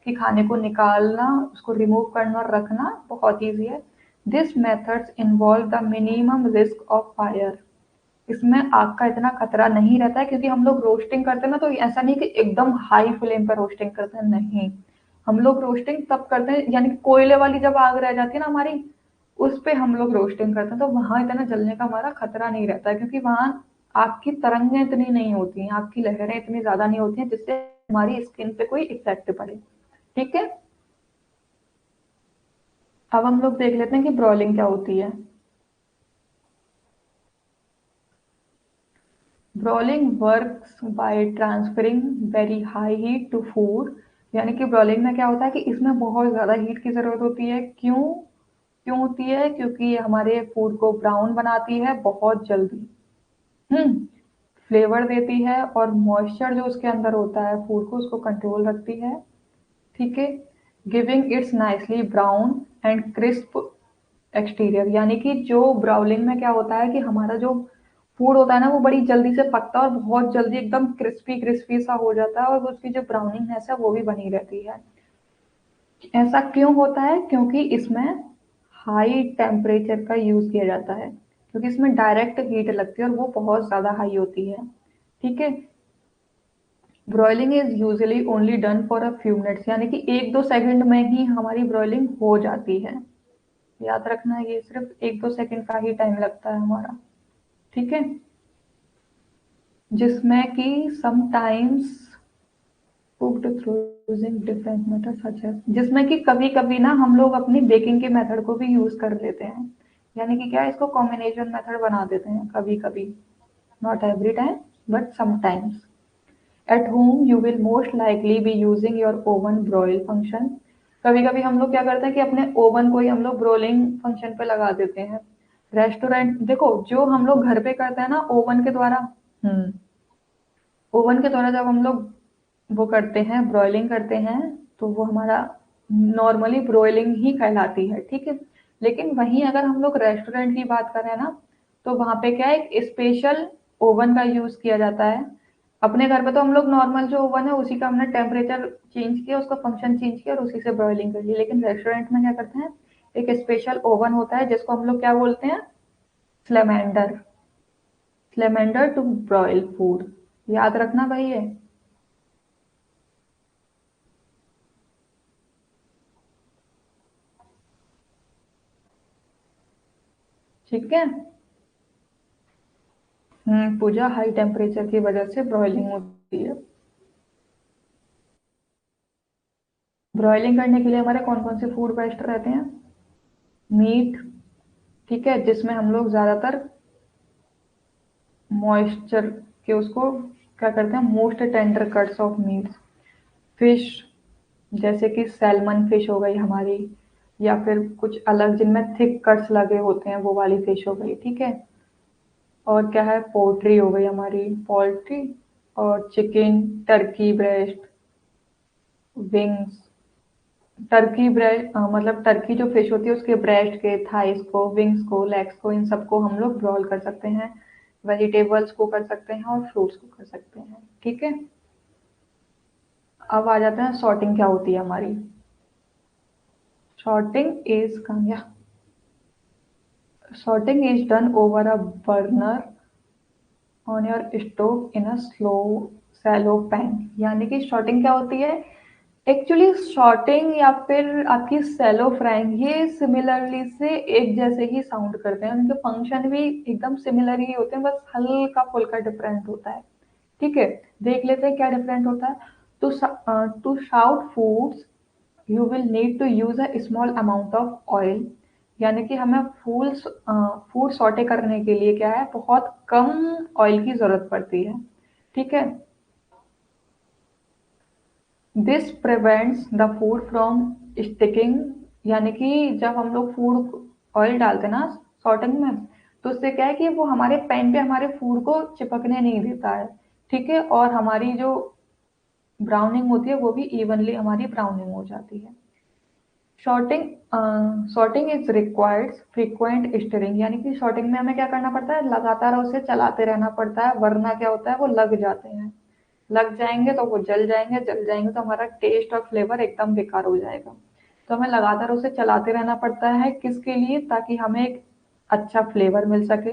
कि खाने को निकालना, उसको रिमूव करना और रखना बहुत ईजी है। This methods involve the minimum risk of fire, इसमें आग का इतना खतरा नहीं रहता है, क्योंकि हम लोग रोस्टिंग करते हैं ना, तो ऐसा नहीं कि एकदम हाई फ्लेम पर रोस्टिंग करते हैं, नहीं। हम लोग रोस्टिंग तब करते हैं, यानी कि कोयले वाली जब आग रह जाती है ना हमारी, उस पे हम लोग रोस्टिंग करते हैं, तो वहां इतना जलने का हमारा खतरा नहीं रहता है, क्योंकि वहां आपकी तरंगें इतनी नहीं होती हैं, आपकी लहरें इतनी ज्यादा नहीं होती हैं जिससे हमारी स्किन पे कोई इफेक्ट पड़े। ठीक है, अब हम लोग देख लेते हैं कि ब्रॉलिंग क्या होती है। Broiling works by transferring very high heat to food. यानी कि ब्रॉलिंग में क्या होता है कि इसमें बहुत ज्यादा हीट की जरूरत होती है। क्यों क्यों होती है? क्योंकि ये हमारे फूड को ब्राउन बनाती है बहुत जल्दी। हम्म फ्लेवर देती है और मॉइस्चर जो उसके अंदर होता है फूड को उसको कंट्रोल रखती है। ठीक है, giving it's nicely brown and crisp exterior. यानी कि जो ब्राउनिंग में क्या होता है कि हमारा जो फूड होता है ना वो बड़ी जल्दी से पकता है और बहुत जल्दी एकदम क्रिस्पी क्रिस्पी सा हो जाता है और उसकी जो ब्राउनिंगनेस है वो भी बनी रहती है। ऐसा क्यों होता है? क्योंकि इसमें हाई टेम्परेचर का यूज किया जाता है, क्योंकि इसमें डायरेक्ट हीट लगती है और वो बहुत ज्यादा हाई होती है। ठीक है, broiling is usually only done for a few minutes. यानी कि 1-2 सेकंड में ही हमारी ब्रॉयलिंग हो जाती है। याद रखना है ये सिर्फ 1-2 सेकंड का ही टाइम लगता है हमारा। ठीक है, जिसमें कि sometimes cooked through using different method such as, जिसमें कि कभी कभी ना हम लोग अपनी बेकिंग के मेथड को भी यूज कर लेते हैं। यानी कि क्या, इसको कॉम्बिनेशन मेथड बना देते हैं कभी कभी। Not every time but sometimes. At home you will most likely be using your oven broil function. कभी कभी हम लोग क्या करते हैं कि अपने ओवन को ही हम लोग ब्रोलिंग फंक्शन पे लगा देते हैं। रेस्टोरेंट देखो, जो हम लोग घर पे करते हैं ना ओवन के द्वारा, हम्म ओवन के द्वारा जब हम लोग वो करते हैं ब्रॉयलिंग करते हैं तो वो हमारा नॉर्मली ब्रॉयलिंग ही कहलाती है। ठीक है, लेकिन वहीं अगर हम लोग रेस्टोरेंट की बात करें ना तो वहां पे क्या है, एक स्पेशल ओवन का यूज किया जाता है। अपने घर पे तो हम लोग नॉर्मल जो ओवन है उसी का हमने टेम्परेचर चेंज किया, उसका फंक्शन चेंज किया और उसी से ब्रॉयलिंग कर ली। लेकिन रेस्टोरेंट में क्या करते हैं, एक स्पेशल ओवन होता है जिसको हम लोग क्या बोलते हैं, स्लेमेंडर। स्लेमेंडर टू ब्रॉयल फूड। याद रखना भाई ये। ठीक है। पूजा, हाई टेम्परेचर की वजह से ब्रॉयलिंग होती है। ब्रॉयलिंग करने के लिए हमारे कौन कौन से फूड बेस्ट रहते हैं? मीट, ठीक है, जिसमें हम लोग ज्यादातर मॉइस्चर के उसको क्या करते हैं, most tender cuts of meat. Fish, जैसे कि सैल्मन फिश हो गई हमारी, या फिर कुछ अलग जिनमें थिक कट्स लगे होते हैं वो वाली फिश हो गई। ठीक है, और क्या है, पोल्ट्री हो गई हमारी, पोल्ट्री और chicken, Turkey breast, wings. Turkey breast मतलब टर्की जो फिश होती है उसके ब्रेस्ट के, थाइस को, विंग्स को, लेग्स को, इन सबको हम लोग ब्रॉल कर सकते हैं। वेजिटेबल्स को कर सकते हैं और फ्रूट्स को कर सकते हैं। ठीक है, अब आ जाते हैं सॉर्टिंग क्या होती है हमारी। सॉर्टिंग इज या sauteing is done over a burner on your stove in a slow shallow pan. यानी कि शॉर्टिंग क्या होती है, एक्चुअली शॉर्टिंग या फिर आपकी सेलो फ्राइंग ये सिमिलरली से एक जैसे ही साउंड करते हैं, उनके फंक्शन भी एकदम सिमिलर ही होते हैं, बस हल्का फुल्का डिफरेंट होता है। ठीक है, देख लेते हैं क्या डिफरेंट होता है। To saute foods you will need to use a small amount of oil. यानी कि हमें फूड सॉटे करने के लिए क्या है, बहुत कम ऑयल की जरूरत पड़ती है। ठीक है, this prevents the food from sticking. यानी कि जब हम लोग फूड ऑयल डालते हैं ना सॉटिंग में, तो उससे क्या है कि वो हमारे पैन पे हमारे फूड को चिपकने नहीं देता है। ठीक है, और हमारी जो ब्राउनिंग होती है वो भी इवनली हमारी ब्राउनिंग हो जाती है। Sauteing sauteing is required frequent stirring. यानी कि शॉर्टिंग में हमें क्या करना पड़ता है, लगातार उसे चलाते रहना पड़ता है, वरना क्या होता है वो लग जाते हैं। लग जाएंगे तो वो जल जाएंगे, जल जाएंगे तो हमारा टेस्ट और फ्लेवर एकदम बेकार हो जाएगा। तो हमें लगातार उसे चलाते रहना पड़ता है, किसके लिए, ताकि हमें एक अच्छा फ्लेवर मिल सके।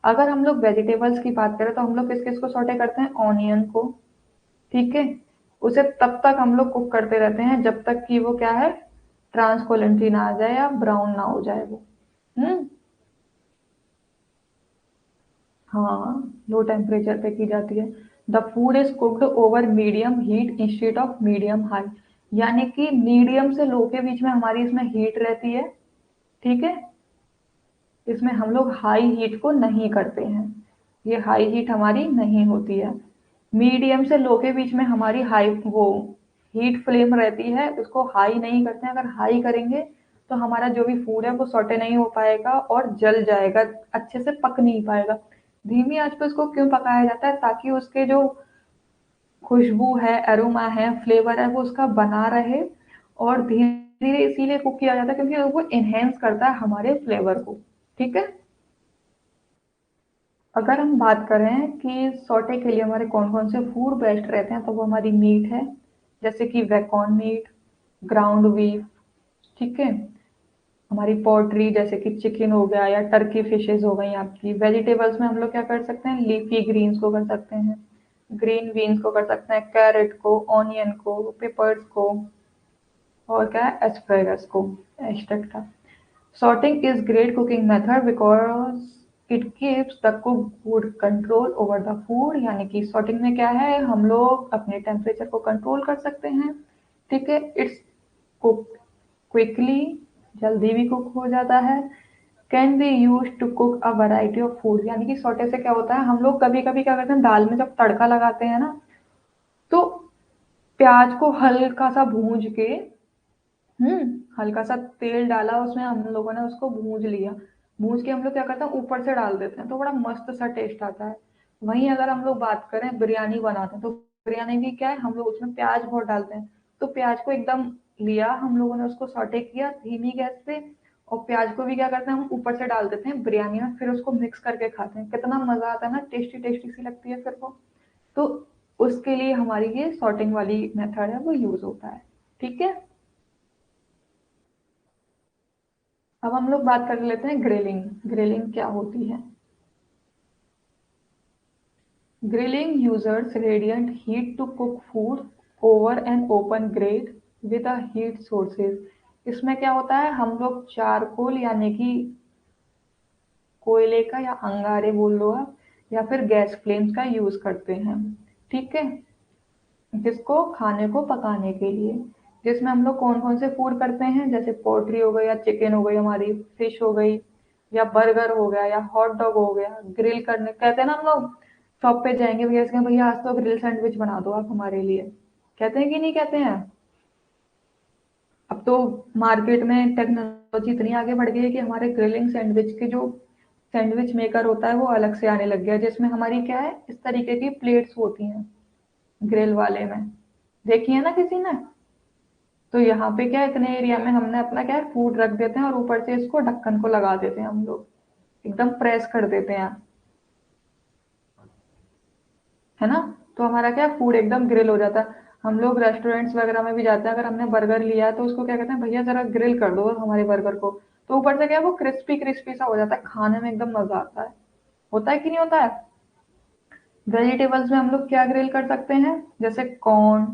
अगर हम लोग वेजिटेबल्स की बात करें तो हम लोग किस किस को सॉटे करते हैं, ऑनियन को। ठीक है, उसे तब तक हम लोग कुक करते रहते हैं जब तक कि वो क्या है, ट्रांसपेरेंसी ना आ जाए या ब्राउन ना हो जाए वो। हम्म हाँ, लो टेम्परेचर पे की जाती है। The food is cooked over medium heat instead of medium high, यानी कि मीडियम से लो के बीच में हमारी इसमें हीट रहती है। ठीक है, इसमें हम लोग हाई हीट को नहीं करते हैं, ये हाई हीट हमारी नहीं होती है। मीडियम से लो के बीच में हमारी हाई वो हीट फ्लेम रहती है, उसको हाई नहीं करते हैं। अगर हाई करेंगे तो हमारा जो भी फूड है वो सॉटे नहीं हो पाएगा और जल जाएगा, अच्छे से पक नहीं पाएगा। धीमी आंच पे उसको क्यों पकाया जाता है? ताकि उसके जो खुशबू है, अरोमा है, फ्लेवर है, वो उसका बना रहे। और धीरे धीरे इसीलिए कुक किया जाता है क्योंकि वो इनहेंस करता है हमारे फ्लेवर को। ठीक है, अगर हम बात करें कि सौटे के लिए हमारे कौन कौन से फूड बेस्ट रहते हैं, तो वो हमारी मीट है, जैसे कि वेकॉन मीट, ग्राउंड बीफ। ठीक है, हमारी पोल्ट्री जैसे कि चिकन हो गया या टर्की फिशेज हो गई आपकी। वेजिटेबल्स में हम लोग क्या कर सकते हैं, लीफी ग्रीन्स को कर सकते हैं, ग्रीन बीन्स को कर सकते हैं, कैरेट को, ऑनियन को, पेपर्स को, और क्या है, एस्परेगस को, etcetera. Sorting is great cooking method because it keeps the cooked food control over the food, यानी कि sorting में क्या है, हम लोग अपने टेम्परेचर को कंट्रोल कर सकते हैं। ठीक है, इट्स कुक क्विकली, जल्दी भी कुक हो जाता है। Can be use to cook a variety of food, यानी कि सोटे से क्या होता है, हम लोग कभी कभी क्या करते हैं, दाल में जब तड़का लगाते हैं ना, तो प्याज को हल्का सा भूज के, हल्का सा तेल डाला उसमें, हम लोगों ने उसको भूंज लिया। भूंज के हम लोग क्या करते हैं, ऊपर से डाल देते हैं, तो बड़ा मस्त सा टेस्ट आता है। वहीं अगर हम लोग बात करें, बिरयानी बनाते हैं, तो बिरयानी भी क्या है, हम लोग उसमें प्याज बहुत डालते हैं। तो प्याज को एकदम लिया हम लोगों ने, उसको सॉटे किया धीमी गैस पे, और प्याज को भी क्या करते हैं, हम ऊपर से डाल देते हैं बिरयानी में, फिर उसको मिक्स करके खाते हैं। कितना मजा आता है ना, टेस्टी टेस्टी सी लगती है फिर वो। तो उसके लिए हमारी ये सॉर्टिंग वाली मेथड है, वो यूज होता है। ठीक है, अब हम लोग बात कर लेते हैं ग्रिलिंग। ग्रिलिंग क्या होती है? ग्रिलिंग यूजर्स radiant heat to cook food over an open grill with a heat sources. इसमें क्या होता है, हम लोग चारकोल यानी कि कोयले का या अंगारे बोल लो आप, या फिर गैस फ्लेम्स का यूज करते हैं। ठीक है, जिसको खाने को पकाने के लिए, जिसमें हम लोग कौन कौन से फूड करते हैं, जैसे पोल्ट्री हो गई या चिकन हो गई, हमारी फिश हो गई, या बर्गर हो गया या हॉट डॉग हो गया। ग्रिल करने कहते हैं ना, हम लोग शॉप पे जाएंगे, भैया इसके भैया आज तो ग्रिल सैंडविच बना दो आप हमारे लिए, कहते हैं कि नहीं कहते हैं? अब तो मार्केट में टेक्नोलॉजी इतनी आगे बढ़ गई है कि हमारे ग्रिलिंग सैंडविच के जो सैंडविच मेकर होता है वो अलग से आने लग गया है, जिसमें हमारी क्या है, इस तरीके की प्लेट्स होती हैं ग्रिल वाले में, देखी है ना किसी ने? तो यहाँ पे क्या है, इतने एरिया में हमने अपना क्या है, फूड रख देते हैं और ऊपर से इसको ढक्कन को लगा देते हैं हम लोग, एकदम प्रेस कर देते हैं, है ना? तो हमारा क्या है, फूड एकदम ग्रिल हो जाता है। हम लोग रेस्टोरेंट्स वगैरह में भी जाते हैं, अगर हमने बर्गर लिया है तो उसको क्या कहते हैं, भैया जरा ग्रिल कर दो हमारे बर्गर को। तो ऊपर से क्या है, वो क्रिस्पी क्रिस्पी सा हो जाता है, खाने में एकदम मजा आता है। होता है कि नहीं होता है? वेजिटेबल्स में हम लोग क्या ग्रिल कर सकते हैं, जैसे कॉर्न,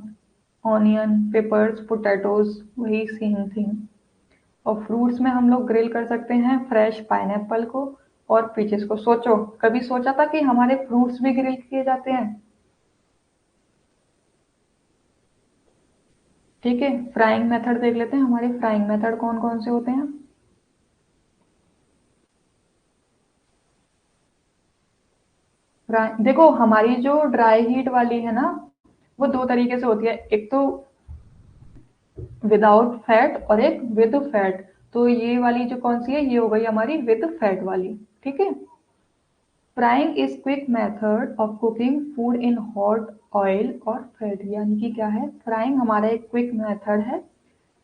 ऑनियन, पेपर्स, पोटैटोज, वही सेम थिंग। और फ्रूट्स में हम लोग ग्रिल कर सकते हैं फ्रेश पाइनएप्पल को और पीचेस को। सोचो, कभी सोचा था कि हमारे फ्रूट्स भी ग्रिल किए जाते हैं? ठीक है, फ्राइंग मेथड देख लेते हैं, हमारे फ्राइंग मेथड कौन कौन से होते हैं। देखो, हमारी जो ड्राई हीट वाली है ना, वो दो तरीके से होती है, एक तो विदाउट फैट और एक विद फैट। तो ये वाली जो कौन सी है, ये हो गई हमारी विद फैट वाली। ठीक है, frying is quick method of cooking food in hot oil और फैट, यानी कि क्या है, फ्राइंग हमारा एक क्विक मेथड है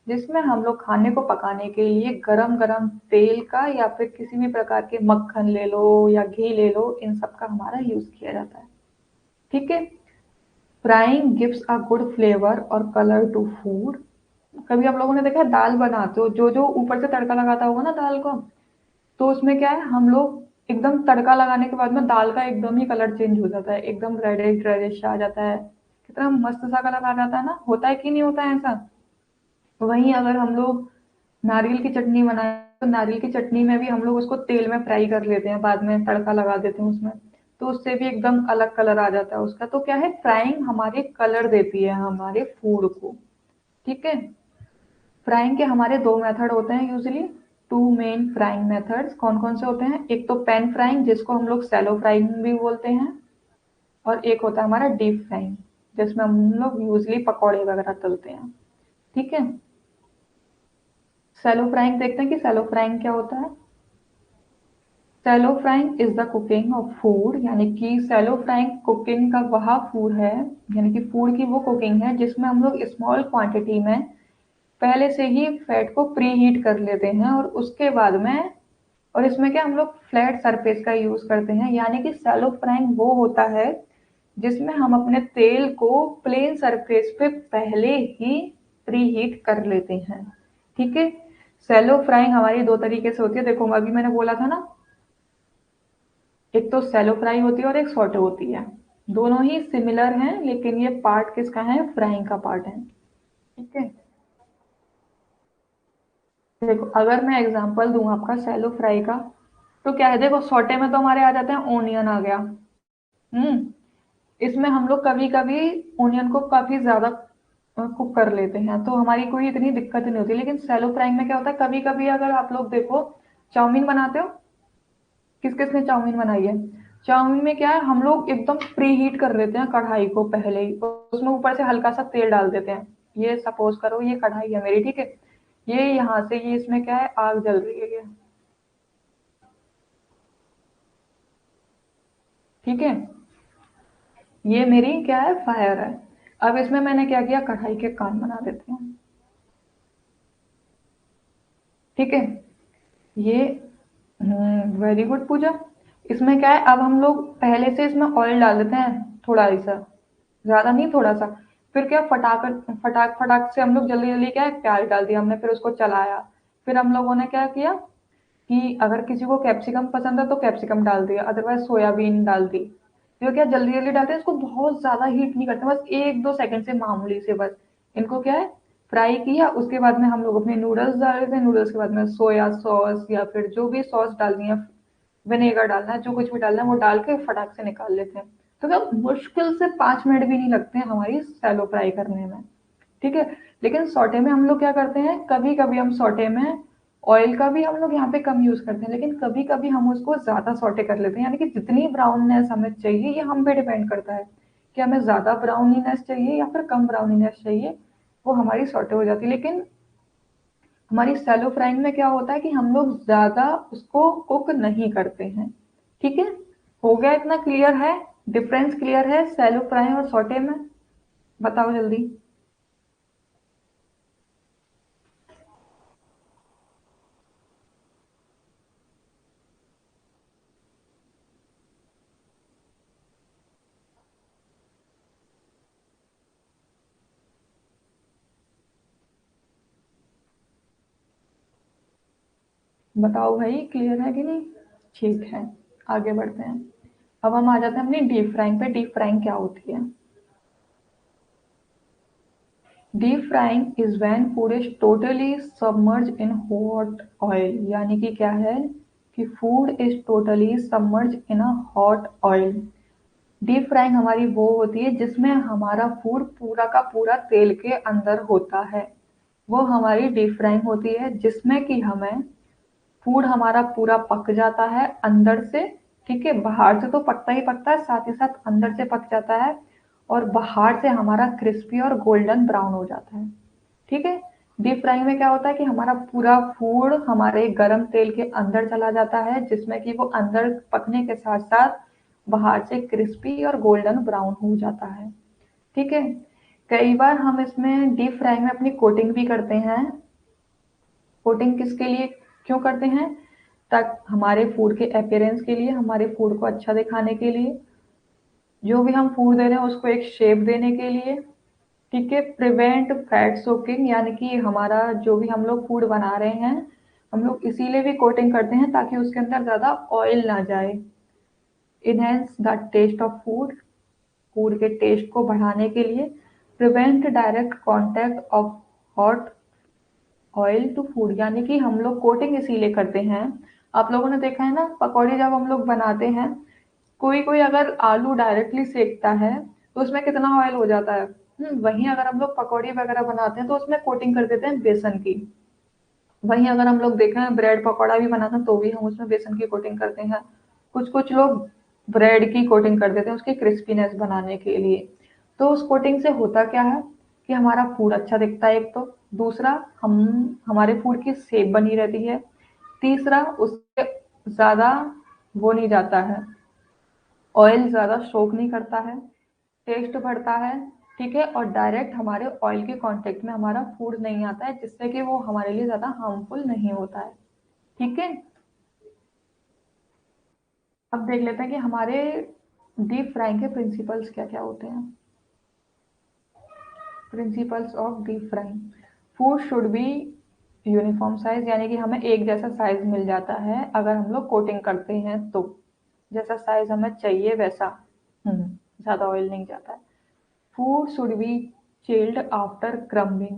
जिसमें हम लोग खाने को पकाने के लिए गरम गरम तेल का या फिर किसी भी प्रकार के मक्खन ले लो या घी ले लो, इन सब का हमारा यूज किया जाता है। ठीक है, frying gives a good flavour और कलर टू फूड। कभी आप लोगों ने देखा है, दाल बनाते हो, जो जो ऊपर से तड़का लगाता होगा ना दाल को, तो उसमें क्या है, हम लोग एकदम तड़का लगाने के बाद में दाल का एकदम ही कलर चेंज हो जाता है, एकदम रेडिश रेडिश आ जाता है, कितना मस्त सा कलर आ जाता है ना। होता है कि नहीं होता है ऐसा? वहीं अगर हम लोग नारियल की चटनी बनाए, तो नारियल की चटनी में भी हम लोग उसको तेल में फ्राई कर लेते हैं, बाद में तड़का लगा देते हैं उसमें, तो उससे भी एकदम अलग कलर आ जाता है उसका। तो क्या है, फ्राइंग हमारे कलर देती है हमारे फूड को। ठीक है, फ्राइंग के हमारे दो मेथड होते हैं usually, two main frying methods. कौन कौन से होते हैं? एक तो पैन फ्राइंग जिसको हम लोग सैलो फ्राइंग भी बोलते हैं, और एक होता है हमारा डीप फ्राइंग जिसमें हम लोग यूजली पकौड़े वगैरह तलते हैं। ठीक है, सैलो फ्राइंग देखते हैं कि सैलो फ्राइंग क्या होता है। Shallow frying is the cooking of food, यानी कि सैलो फ्राइंग कुकिंग का वह फूड है, यानी कि फूड की वो कुकिंग है जिसमें हम लोग स्मॉल क्वांटिटी में पहले से ही फैट को प्री हीट कर लेते हैं, और उसके बाद में, और इसमें क्या हम लोग फ्लैट सरफेस का यूज करते हैं। यानी कि सैलो फ्राइंग वो होता है जिसमें हम अपने तेल को प्लेन सरफेस पे पहले ही प्री हीट कर लेते हैं। ठीक है, सैलो फ्राइंग हमारी दो तरीके से होती है। देखो अभी मैंने बोला था ना, एक तो सैलो फ्राई होती है और एक सॉटे होती है। दोनों ही सिमिलर हैं, लेकिन ये पार्ट किसका है? फ्राइंग का पार्ट है। ठीक है, देखो अगर मैं एग्जांपल दूं आपका सैलो फ्राई का, तो क्या है, देखो सॉटे में तो हमारे आ जाते हैं, ओनियन आ गया। हम्म, इसमें हम लोग कभी कभी ओनियन को काफी ज्यादा कुक कर लेते हैं, तो हमारी कोई इतनी दिक्कत नहीं होती। लेकिन सैलो फ्राइंग में क्या होता है, कभी कभी अगर आप लोग देखो, चाउमीन बनाते हो, किस किस ने चाउमीन बनाई है? चाउमीन में क्या है, हम लोग एकदम प्री हीट कर लेते हैं कढ़ाई को पहले ही, और उसमें ऊपर से हल्का सा तेल डाल देते हैं। ये सपोज करो ये कढ़ाई है मेरी, ठीक है, ये यहाँ से ये इसमें क्या है, आग जल रही है ये। ठीक है, ये मेरी क्या है, फायर है। अब इसमें मैंने क्या किया, कढ़ाई के कान बना देते हैं। ठीक है, ये वेरी गुड पूजा। इसमें क्या है, अब हम लोग पहले से इसमें ऑयल डाल देते हैं थोड़ा सा, ज्यादा नहीं थोड़ा सा। फिर क्या, फटाक फटाक फटाक से हम लोग जल्दी जल्दी क्या है, प्याज डाल दिया हमने, फिर उसको चलाया। फिर हम लोगों ने क्या किया कि अगर किसी को कैप्सिकम पसंद है तो कैप्सिकम डाल दिया, अदरवाइज सोयाबीन डाल दी। तो क्या जल्दी जल्दी डालते हैं, इसको बहुत ज्यादा हीट नहीं करते, बस एक दो सेकंड से मामूली से बस इनको क्या है, फ्राई किया। उसके बाद में हम लोग अपने नूडल्स डाल देते हैं, नूडल्स के बाद में सोया सॉस या फिर जो भी सॉस डालनी है, विनेगर डालना है, जो कुछ भी डालना है वो डाल के फटाक से निकाल लेते हैं। तो क्या मुश्किल से 5 मिनट भी नहीं लगते हैं हमारी सैलो फ्राई करने में। ठीक है, लेकिन सॉटे में हम लोग क्या करते हैं, कभी कभी हम सॉटे में ऑयल का भी हम लोग यहाँ पे कम यूज करते हैं, लेकिन कभी कभी हम उसको ज्यादा सॉटे कर लेते हैं। यानी कि जितनी ब्राउननेस हमें चाहिए, ये हम पे डिपेंड करता है कि हमें ज्यादा ब्राउनीनेस चाहिए या फिर कम ब्राउनीनेस चाहिए, वो हमारी सॉटे हो जाती है। लेकिन हमारी सैलो फ्राइंग में क्या होता है कि हम लोग ज्यादा उसको कुक नहीं करते हैं। ठीक है, हो गया, इतना क्लियर है? डिफरेंस क्लियर है सैलो फ्राई और सॉटे में? बताओ जल्दी। बताओ भाई, क्लियर है कि नहीं? ठीक है, आगे बढ़ते हैं। अब हम आ जाते हैं अपनी डीप फ्राइंग पे। डीप फ्राइंग क्या होती है? Deep frying is when food is totally submerge in hot oil. यानी कि क्या है कि food is totally submerge in a hot oil. Deep frying हमारी वो होती है जिसमें हमारा फूड पूरा का पूरा तेल के अंदर होता है। वो हमारी डीप फ्राइंग होती है जिसमें कि हमें फूड हमारा पूरा पक जाता है अंदर से। ठीक है, बाहर से तो पकता ही पकता है, साथ ही साथ अंदर से पक जाता है, और बाहर से हमारा क्रिस्पी और गोल्डन ब्राउन हो जाता है। ठीक है, डीप फ्राइंग में क्या होता है कि हमारा पूरा फूड हमारे गरम तेल के अंदर चला जाता है, जिसमें कि वो अंदर पकने के साथ साथ बाहर से क्रिस्पी और गोल्डन ब्राउन हो जाता है। ठीक है, कई बार हम इसमें डीप फ्राई में अपनी कोटिंग भी करते हैं। कोटिंग किसके लिए, क्यों करते हैं? ताकि हमारे फूड के अपीयरेंस के लिए, हमारे फूड को अच्छा दिखाने के लिए, जो भी हम फूड दे रहे हैं उसको एक शेप देने के लिए। ठीक है, प्रिवेंट फैट सोकिंग, यानी कि हमारा जो भी हम लोग फूड बना रहे हैं, हम लोग इसीलिए भी कोटिंग करते हैं ताकि उसके अंदर ज्यादा ऑयल ना जाए। Enhance the taste of food, food के टेस्ट को बढ़ाने के लिए। Prevent direct contact of hot oil to food, यानी कि हम लोग कोटिंग इसीलिए करते हैं। आप लोगों ने देखा है ना, पकौड़े जब हम लोग बनाते हैं कोई कोई अगर आलू डायरेक्टली सेकता है तो उसमें कितना ऑयल हो जाता है। वहीं अगर हम लोग पकौड़ी वगैरह बनाते हैं तो उसमें कोटिंग कर देते हैं बेसन की। वहीं अगर हम लोग देखें ब्रेड पकौड़ा भी बनाते हैं तो भी हम उसमें बेसन की कोटिंग करते हैं। कुछ कुछ लोग ब्रेड की कोटिंग कर देते हैं उसकी क्रिस्पीनेस बनाने के लिए। तो उस कोटिंग से होता क्या है कि हमारा फूड अच्छा दिखता है एक तो, दूसरा हम हमारे फूड की शेप बनी रहती है, तीसरा उससे ज़्यादा वो नहीं जाता है, ऑयल ज़्यादा सोक नहीं करता है, टेस्ट बढ़ता है, ठीक है, और डायरेक्ट हमारे ऑयल के कांटेक्ट में हमारा फूड नहीं आता है जिससे कि वो हमारे लिए ज़्यादा हार्मफुल नहीं होता है। ठीक है। अब देख लेते हैं कि हमारे डीप फ्राइंग के प्रिंसिपल्स क्या क्या होते हैं। Principles of deep frying. Food should be uniform size, यानी कि हमें एक जैसा साइज मिल जाता है अगर हम लोग कोटिंग करते हैं तो, जैसा साइज हमें चाहिए वैसा। ज़्यादा ऑयल नहीं जाता है। Food should B chilled after crumbing,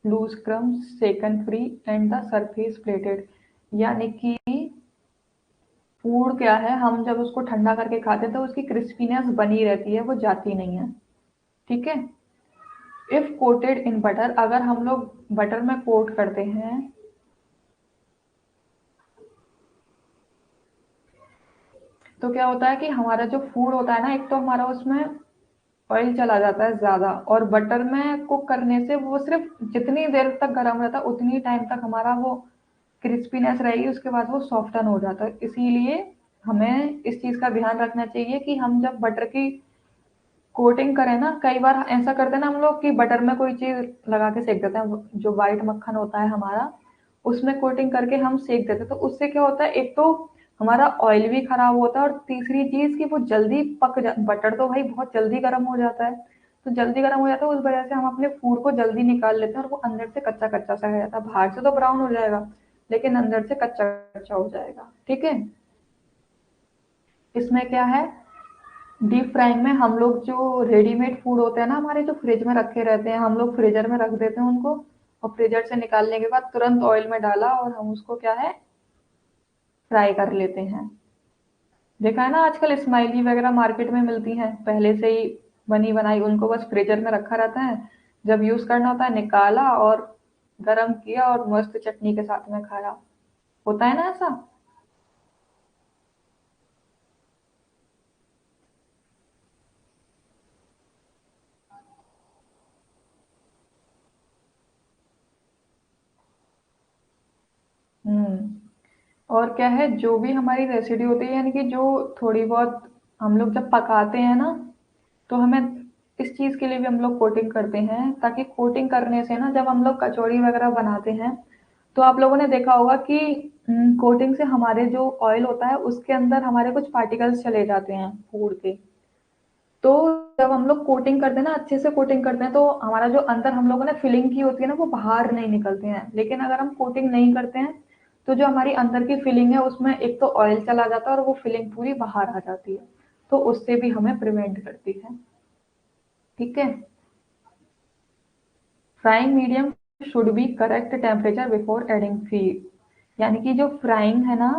loose crumbs shaken free and the surface plated, यानी कि फूड क्या है, हम जब उसको ठंडा करके खाते हैं तो उसकी क्रिस्पीनेस बनी रहती है, वो जाती नहीं है। ठीक है। इफ कोटेड इन बटर, अगर हम लोग बटर में कोट करते हैं तो क्या होता है कि हमारा जो फूड होता है ना, एक तो हमारा उसमें ऑयल चला जाता है ज़्यादा, और बटर में कुक करने से वो सिर्फ जितनी देर तक गर्म रहता है उतनी टाइम तक हमारा वो क्रिस्पीनेस रहेगी, उसके बाद वो सॉफ्टन हो जाता है। इसीलिए हमें इस चीज़ का ध्यान रखना चाहिए कि हम जब बटर की कोटिंग करें ना, कई बार ऐसा करते हैं ना हम लोग कि बटर में कोई चीज़ लगा के सेक देते हैं, जो वाइट मक्खन होता है हमारा, उसमें कोटिंग करके हम सेक देते हैं, तो उससे क्या होता है, एक तो हमारा ऑयल भी खराब होता है और तीसरी चीज़ कि वो जल्दी पक जा, बटर तो भाई बहुत जल्दी गर्म हो जाता है, तो जल्दी गर्म हो जाता है, उस वजह से हम अपने फूड को जल्दी निकाल लेते हैं और वो अंदर से कच्चा कच्चा सा रह जाता है। बाहर से तो ब्राउन हो जाएगा लेकिन अंदर से कच्चा कच्चा हो जाएगा। ठीक है। इसमें क्या है, डीप फ्राइंग में हम लोग जो रेडीमेड फूड होते हैं ना हमारे, जो फ्रिज में रखे रहते हैं, हम लोग फ्रीजर में रख देते हैं उनको, और फ्रीजर से निकालने के बाद तुरंत ऑयल में डाला और हम उसको क्या है, फ्राई कर लेते हैं। देखा है ना आजकल स्माइली वगैरह मार्केट में मिलती हैं पहले से ही बनी बनाई, उनको बस फ्रीजर में रखा रहता है, जब यूज करना होता है निकाला और गरम किया और मस्त चटनी के साथ में खाया। होता है ना ऐसा। हम्म। और क्या है, जो भी हमारी रेसिडी होती है, यानी कि जो थोड़ी बहुत हम लोग जब पकाते हैं ना, तो हमें इस चीज़ के लिए भी हम लोग कोटिंग करते हैं, ताकि कोटिंग करने से ना जब हम लोग कचौड़ी वगैरह बनाते हैं तो आप लोगों ने देखा होगा कि कोटिंग से हमारे जो ऑयल होता है उसके अंदर हमारे कुछ पार्टिकल्स चले जाते हैं फूड के। तो जब हम लोग कोटिंग करते हैं ना, अच्छे से कोटिंग करते हैं, तो हमारा जो अंदर हम लोगों ने फिलिंग की होती है ना, वो बाहर नहीं निकलते हैं। लेकिन अगर हम कोटिंग नहीं करते हैं तो जो हमारी अंदर की फिलिंग है उसमें एक तो ऑयल चला जाता है और वो फिलिंग पूरी बाहर आ जाती है, तो उससे भी हमें प्रिवेंट करती है। ठीक है। Frying medium should be correct temperature before adding feed, यानी कि जो फ्राइंग है ना,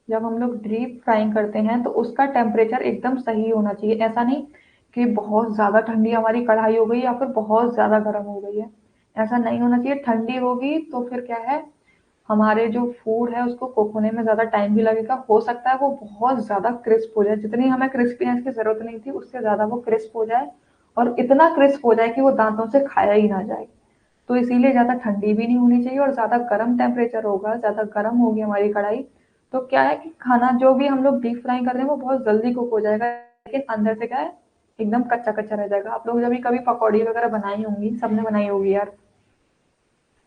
जब हम लोग डीप फ्राइंग करते हैं तो उसका टेम्परेचर एकदम सही होना चाहिए। ऐसा नहीं कि बहुत ज़्यादा ठंडी हमारी कढ़ाई हो गई या फिर बहुत ज़्यादा गर्म हो गई है, ऐसा नहीं होना चाहिए। ठंडी होगी तो फिर क्या है, हमारे जो फूड है उसको कुक होने में ज़्यादा टाइम भी लगेगा, हो सकता है वो बहुत ज़्यादा क्रिस्प हो जाए, जितनी हमें क्रिस्पीनेस की ज़रूरत नहीं थी उससे ज़्यादा वो क्रिस्प हो जाए, और इतना क्रिस्प हो जाए कि वो दांतों से खाया ही ना जाए। तो इसीलिए ज़्यादा ठंडी भी नहीं होनी चाहिए और ज़्यादा गर्म टेम्परेचर होगा, ज़्यादा गर्म होगी हमारी कढ़ाई तो क्या है कि खाना जो भी हम लोग डीप फ्राई कर रहे हैं वो बहुत जल्दी कुक हो जाएगा, लेकिन अंदर से क्या है, एकदम कच्चा कच्चा रह जाएगा। आप लोग जब भी कभी पकौड़ी वगैरह बनाई होंगी, सबने बनाई होगी यार,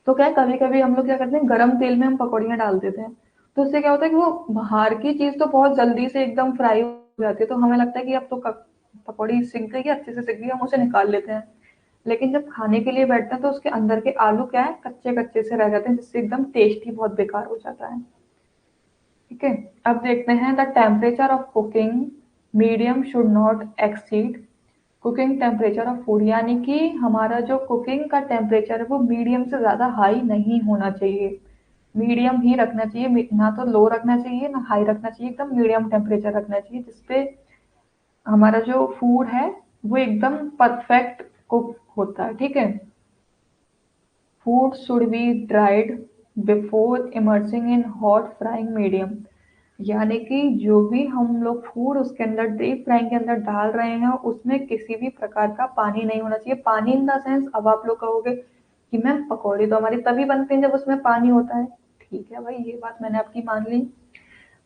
तो क्या है, कभी कभी हम लोग क्या करते हैं, गरम तेल में हम पकौड़ियाँ डाल देते हैं, तो उससे क्या होता है कि वो बाहर की चीज़ तो बहुत जल्दी से एकदम फ्राई हो जाती है, तो हमें लगता है कि अब तो पकौड़ी सिक गई, अच्छे से सिक गई, हम उसे निकाल लेते हैं। लेकिन जब खाने के लिए बैठते हैं तो उसके अंदर के आलू क्या है, कच्चे कच्चे से रह जाते हैं, जिससे एकदम टेस्ट ही बहुत बेकार हो जाता है। ठीक है। अब देखते हैं the temperature of cooking medium should not exceed cooking temperature of food, यानी कि हमारा जो कुकिंग का टेम्परेचर है वो मीडियम से ज़्यादा हाई नहीं होना चाहिए। मीडियम ही रखना चाहिए, ना तो लो रखना चाहिए ना हाई रखना चाहिए, एकदम मीडियम टेम्परेचर रखना चाहिए, जिसपे हमारा जो फूड है वो एकदम परफेक्ट कुक होता है। ठीक है। Food should be dried before immersing in hot frying medium, यानी कि जो भी हम लोग फूड उसके अंदर डीप फ्राइंग के अंदर डाल रहे हैं उसमें किसी भी प्रकार का पानी नहीं होना चाहिए। पानी इन द सेंस, अब आप लोग कहोगे कि मैम पकौड़े तो हमारी तभी बनते हैं जब उसमें पानी होता है। ठीक है भाई, ये बात मैंने आपकी मान ली।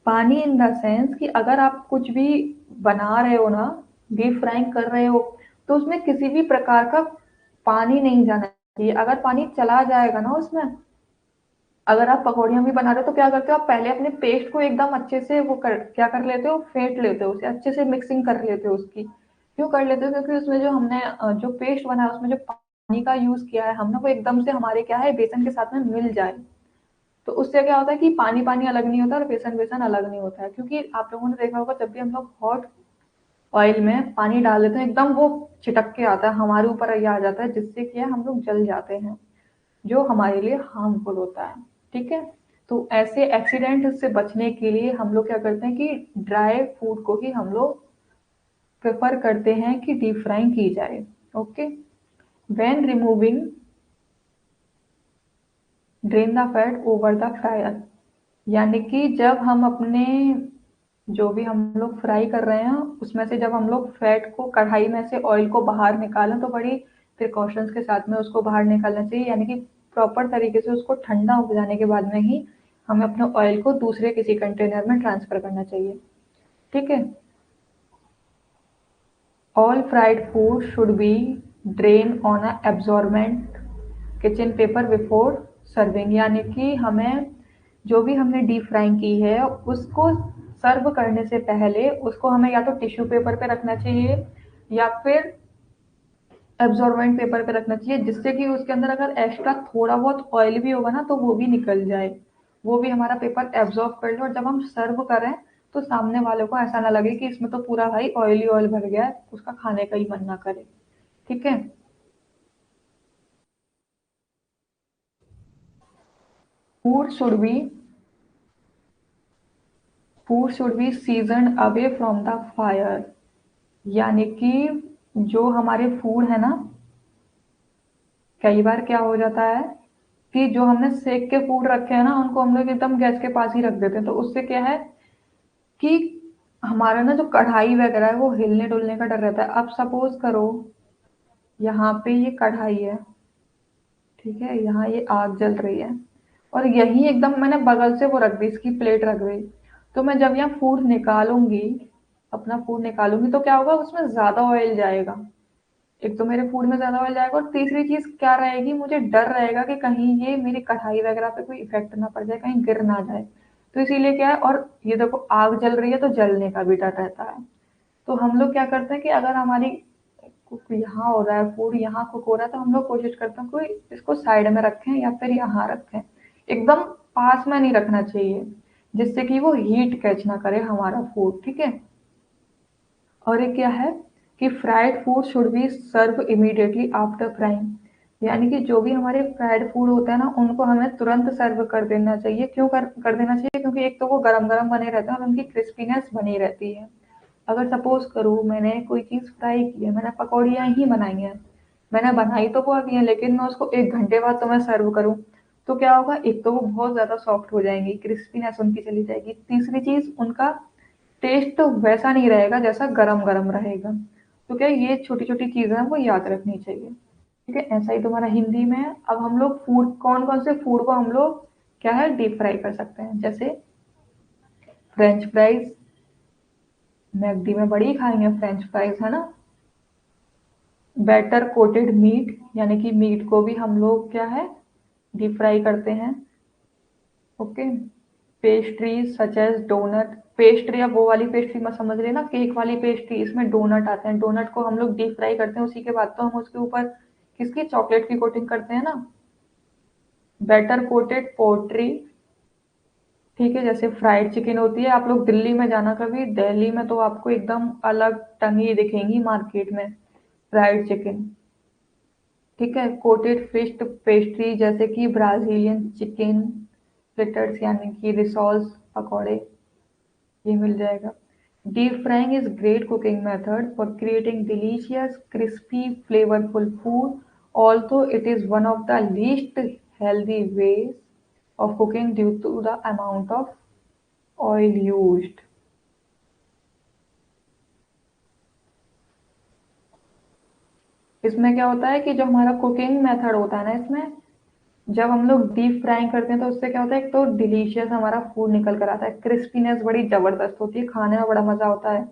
पानी इन द सेंस कि अगर आप कुछ भी बना रहे हो ना, डीप फ्राइंग कर रहे हो, तो उसमें किसी भी प्रकार का पानी नहीं जाना चाहिए। अगर पानी चला जाएगा ना उसमें, अगर आप पकौड़ियाँ भी बना रहे हो तो क्या करते हो आप, पहले अपने पेस्ट को एकदम अच्छे से वो कर क्या कर लेते हो, फेंट लेते हो उसे, अच्छे से मिक्सिंग कर लेते हो उसकी। क्यों कर लेते हो? क्योंकि उसमें जो हमने जो पेस्ट बना है उसमें जो पानी का यूज़ किया है हमने, वो एकदम से हमारे क्या है बेसन के साथ में मिल जाए। तो उससे क्या होता है कि पानी-पानी अलग नहीं होता और बेसन-बेसन अलग नहीं होता है। क्योंकि आप लोगों ने देखा होगा जब भी हम लोग हॉट ऑयल में पानी डाल देते हैं एकदम वो चिटक के आता है, हमारे ऊपर ये आ जाता है, जिससे क्या है हम लोग जल जाते हैं, जो हमारे लिए हार्मफुल होता है। ठीक है। तो ऐसे एक्सीडेंट से बचने के लिए हम लोग क्या करते हैं कि ड्राई फूड को ही हम लोग प्रेफर करते हैं कि डीप फ्राइंग की जाए। Okay. When removing, drain the fat over the fryer, यानी कि जब हम अपने जो भी हम लोग फ्राई कर रहे हैं उसमें से जब हम लोग फैट को, कढ़ाई में से ऑयल को बाहर निकालें तो बड़ी प्रिकॉशंस के साथ में उसको बाहर निकालना चाहिए, यानी कि प्रॉपर तरीके से उसको ठंडा हो जाने के बाद में ही हमें अपने ऑयल को दूसरे किसी कंटेनर में ट्रांसफर करना चाहिए। ठीक है। All fried food should B drain on a absorbent kitchen paper before serving, यानी कि हमें जो भी हमने डीप फ्राइंग की है उसको सर्व करने से पहले उसको हमें या तो टिश्यू पेपर पे रखना चाहिए या फिर एब्जॉर्बेंट पेपर पे रखना चाहिए, जिससे कि उसके अंदर अगर एक्स्ट्रा थोड़ा बहुत ऑयल भी होगा ना तो वो भी निकल जाए, वो भी हमारा पेपर एब्जॉर्ब कर ले, और जब हम सर्व करें तो सामने वाले को ऐसा ना लगे कि इसमें तो पूरा भाई ऑयल ही ऑयल भर गया है, उसका खाने का ही मन ना करे। ठीक है। Food should B food should B seasoned away from the fire, यानी कि जो हमारे फूड है ना, कई बार क्या हो जाता है कि जो हमने सेक के फूड रखे हैं ना उनको हम लोग एकदम गैस के पास ही रख देते हैं, तो उससे क्या है कि हमारा ना जो कढ़ाई वगैरह है वो हिलने डुलने का डर रहता है। अब सपोज करो यहाँ पे ये कढ़ाई है, ठीक है, यहाँ ये आग जल रही है और यही एकदम मैंने बगल से वो रख दी, इसकी प्लेट रख दी, तो मैं जब यहाँ फूड निकालूंगी, अपना फूड निकालूंगी तो क्या होगा उसमें ज्यादा ऑयल जाएगा। एक तो मेरे फूड में ज़्यादा ऑयल जाएगा और तीसरी चीज़ क्या रहेगी, मुझे डर रहेगा कि कहीं ये मेरी कढ़ाई वगैरह पे कोई इफ़ेक्ट ना पड़ जाए, कहीं गिर ना जाए। तो इसीलिए क्या है, और ये देखो आग जल रही है तो जलने का भी डर रहता है। तो हम लोग क्या करते हैं कि अगर हमारी कुक यहाँ हो रहा है, फूड यहाँ कुक हो रहा है, तो हम लोग कोशिश करते हैं कोई इसको साइड में रखें या फिर यहाँ रखें। एकदम पास में नहीं रखना चाहिए, जिससे कि वो हीट कैच ना करे हमारा फूड। ठीक है। और एक क्या है कि fried food should be serve immediately after frying, यानी कि जो भी हमारे फ्राइड फूड होते हैं ना उनको हमें तुरंत सर्व कर देना चाहिए। क्यों कर देना चाहिए? क्योंकि एक तो वो गरम गरम बने रहते हैं और उनकी क्रिस्पीनेस बनी रहती है। अगर सपोज करूँ मैंने कोई चीज़ फ्राई की है, मैंने पकौड़ियाँ ही बनाई हैं, मैंने बनाई तो वो अभी है लेकिन मैं उसको 1 घंटे बाद तो मैं सर्व करूँ, तो क्या होगा, एक तो वो बहुत ज़्यादा सॉफ्ट हो जाएंगी, क्रिस्पीनेस उनकी चली जाएगी, तीसरी चीज़ उनका टेस्ट तो वैसा नहीं रहेगा जैसा गरम-गरम रहेगा। तो क्या ये छोटी-छोटी चीज़ें हैं वो याद रखनी चाहिए। ठीक है, ऐसा ही तुम्हारा हिंदी में है। अब हम लोग फूड कौन-कौन से फूड को हम लोग क्या है डीप फ्राई कर सकते हैं, जैसे फ्रेंच फ्राइज़, मैकडी में बड़ी खाई हैं फ्रेंच फ्राइज़, है ना? बैटर कोटेड मीट, यानी कि मीट को भी हम लोग क्या है डीप फ्राई करते हैं। Okay. Pastry such as donut, pastry अब वो वाली पेस्ट्री मत समझ लेना, केक वाली पेस्ट्री, इसमें डोनट आते हैं, डोनट को हम लोग डीप फ्राई करते हैं, उसी के बाद तो हम उसके ऊपर किसकी चॉकलेट की कोटिंग करते हैं ना। बैटर कोटेड पोट्री, ठीक है, जैसे फ्राइड चिकन होती है, आप लोग दिल्ली में जाना कभी, दिल्ली में तो आपको एकदम अलग टंगी दिखेंगी मार्केट में फ्राइड चिकन। ठीक है। कोटेड फिश पेस्ट्री जैसे कि ब्राजीलियन चिकन, फ्रिटर्स यानी कि रिसोल्स पकौड़े, ये मिल जाएगा। Deep frying is great cooking method for creating delicious crispy flavourful food, also it is one of the least healthy ways of cooking due to the amount of oil used। इसमें क्या होता है कि जो हमारा कुकिंग मेथड होता है ना, इसमें जब हम लोग डीप फ्राइंग करते हैं तो उससे क्या होता है, एक तो डिलीशियस हमारा फूड निकल कर आता है, क्रिस्पीनेस बड़ी जबरदस्त होती है, खाने में बड़ा मजा होता है,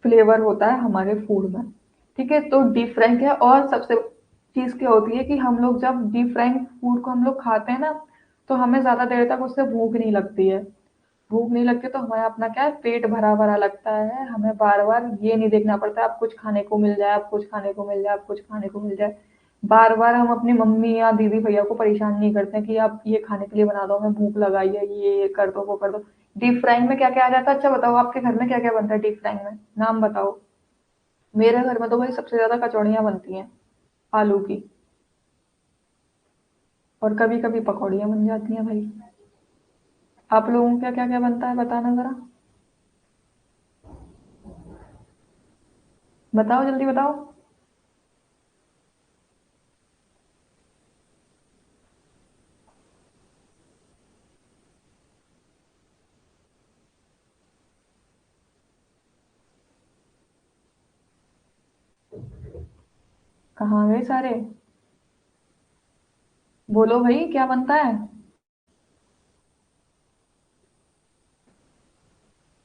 फ्लेवर होता है हमारे फूड में। ठीक है, तो डीप फ्राइंग क्या है, और सबसे चीज क्या होती है कि हम लोग जब डीप फ्राइंग फूड को हम लोग खाते हैं ना, तो हमें ज्यादा देर तक उससे भूख नहीं लगती है। भूख नहीं लगती तो हमें अपना क्या है, पेट भरा भरा लगता है, हमें बार बार ये नहीं देखना पड़ता है अब कुछ खाने को मिल जाए, अब कुछ खाने को मिल जाए, अब कुछ खाने को मिल जाए। बार बार हम अपनी मम्मी या दीदी भैया को परेशान नहीं करते हैं कि आप ये खाने के लिए बना दो, हमें भूख लगाई है, ये कर दो, वो कर दो। डीप फ्राइंग में क्या क्या आ जाता है, अच्छा बताओ आपके घर में क्या क्या बनता है डीप फ्राइंग में, नाम बताओ। मेरे घर में तो भाई सबसे ज्यादा कचौड़ियाँ बनती हैं, आलू की, और कभी कभी पकौड़ियाँ बन जाती हैं भाई। आप लोगों का क्या क्या बनता है, बताना जरा, बताओ जल्दी बताओ। कहाँ गए सारे, बोलो भाई क्या बनता है।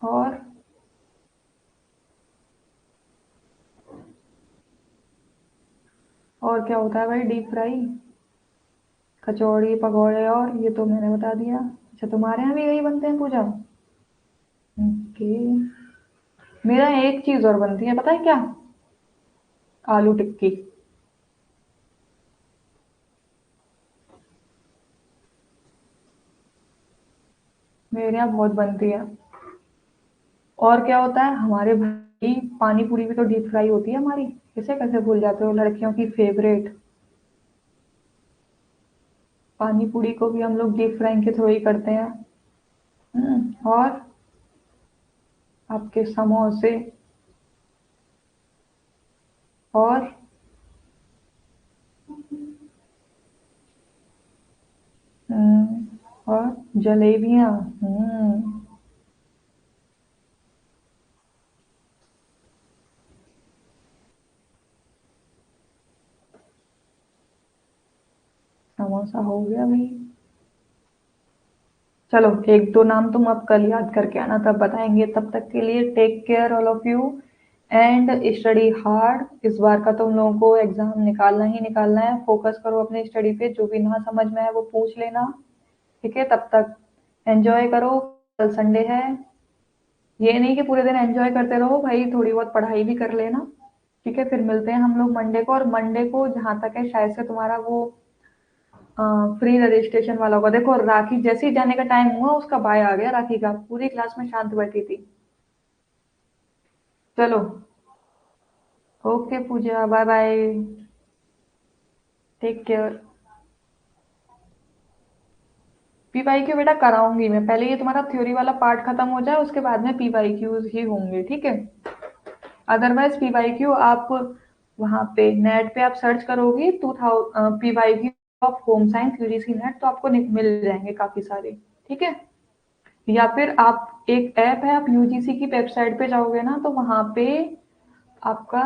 और और क्या होता है भाई डीप फ्राई, कचौड़ी पकौड़े, और ये तो मैंने बता दिया। अच्छा तुम्हारे यहाँ भी यही बनते हैं पूजा। ओके। मेरा यहाँ एक चीज और बनती है, पता है क्या, आलू टिक्की। मेरे यहाँ बहुत बनती है। और क्या होता है हमारे भाई, पानी पूरी भी तो डीप फ्राई होती है हमारी, इसे कैसे भूल जाते हो, लड़कियों की फेवरेट। पानी पूरी को भी हम लोग डीप फ्राइंग के थ्रू ही करते हैं। और आपके समोसे, और और जलेबियाँ। समोसा हो गया भाई। चलो एक दो नाम तुम अब कल याद करके आना, तब बताएंगे। तब तक के लिए take care all of you and study hard. इस बार का तुम लोगों को एग्जाम निकालना ही निकालना है, फोकस करो अपने स्टडी पे, जो भी ना समझ में आए वो पूछ लेना। ठीक है, तब तक एंजॉय करो, कल संडे है। ये नहीं कि पूरे दिन एंजॉय करते रहो भाई, थोड़ी बहुत पढ़ाई भी कर लेना। ठीक है, फिर मिलते हैं हम लोग मंडे को, और मंडे को जहां तक है शायद से तुम्हारा वो फ्री रजिस्ट्रेशन वाला होगा। देखो राखी जैसे ही जाने का टाइम हुआ उसका बाय आ गया, राखी का पूरी क्लास में शांत बैठी थी। चलो, okay Puja, bye bye, take care. P Y Q बेटा कराऊंगी मैं, पहले ये तुम्हारा थ्योरी वाला पार्ट खत्म हो जाए, उसके बाद में पी वाई क्यूज ही होंगे, ठीक है। अदरवाइज पी वाई क्यू आप वहां पे नेट पे आप सर्च करोगी 2000 P Y Q of home science UGC NET, तो आपको मिल जाएंगे काफी सारे। ठीक है, या फिर आप एक ऐप है, आप यूजीसी की वेबसाइट पे जाओगे ना, तो वहां पे आपका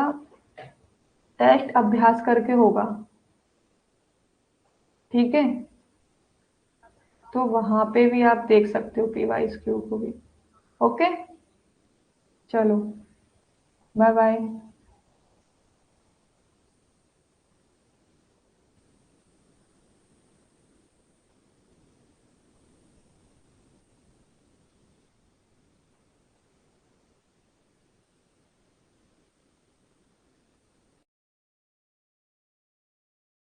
टेस्ट अभ्यास करके होगा। ठीक है, तो वहां पे भी आप देख सकते हो पी वाई क्यू को भी। ओके, चलो, बाय बाय।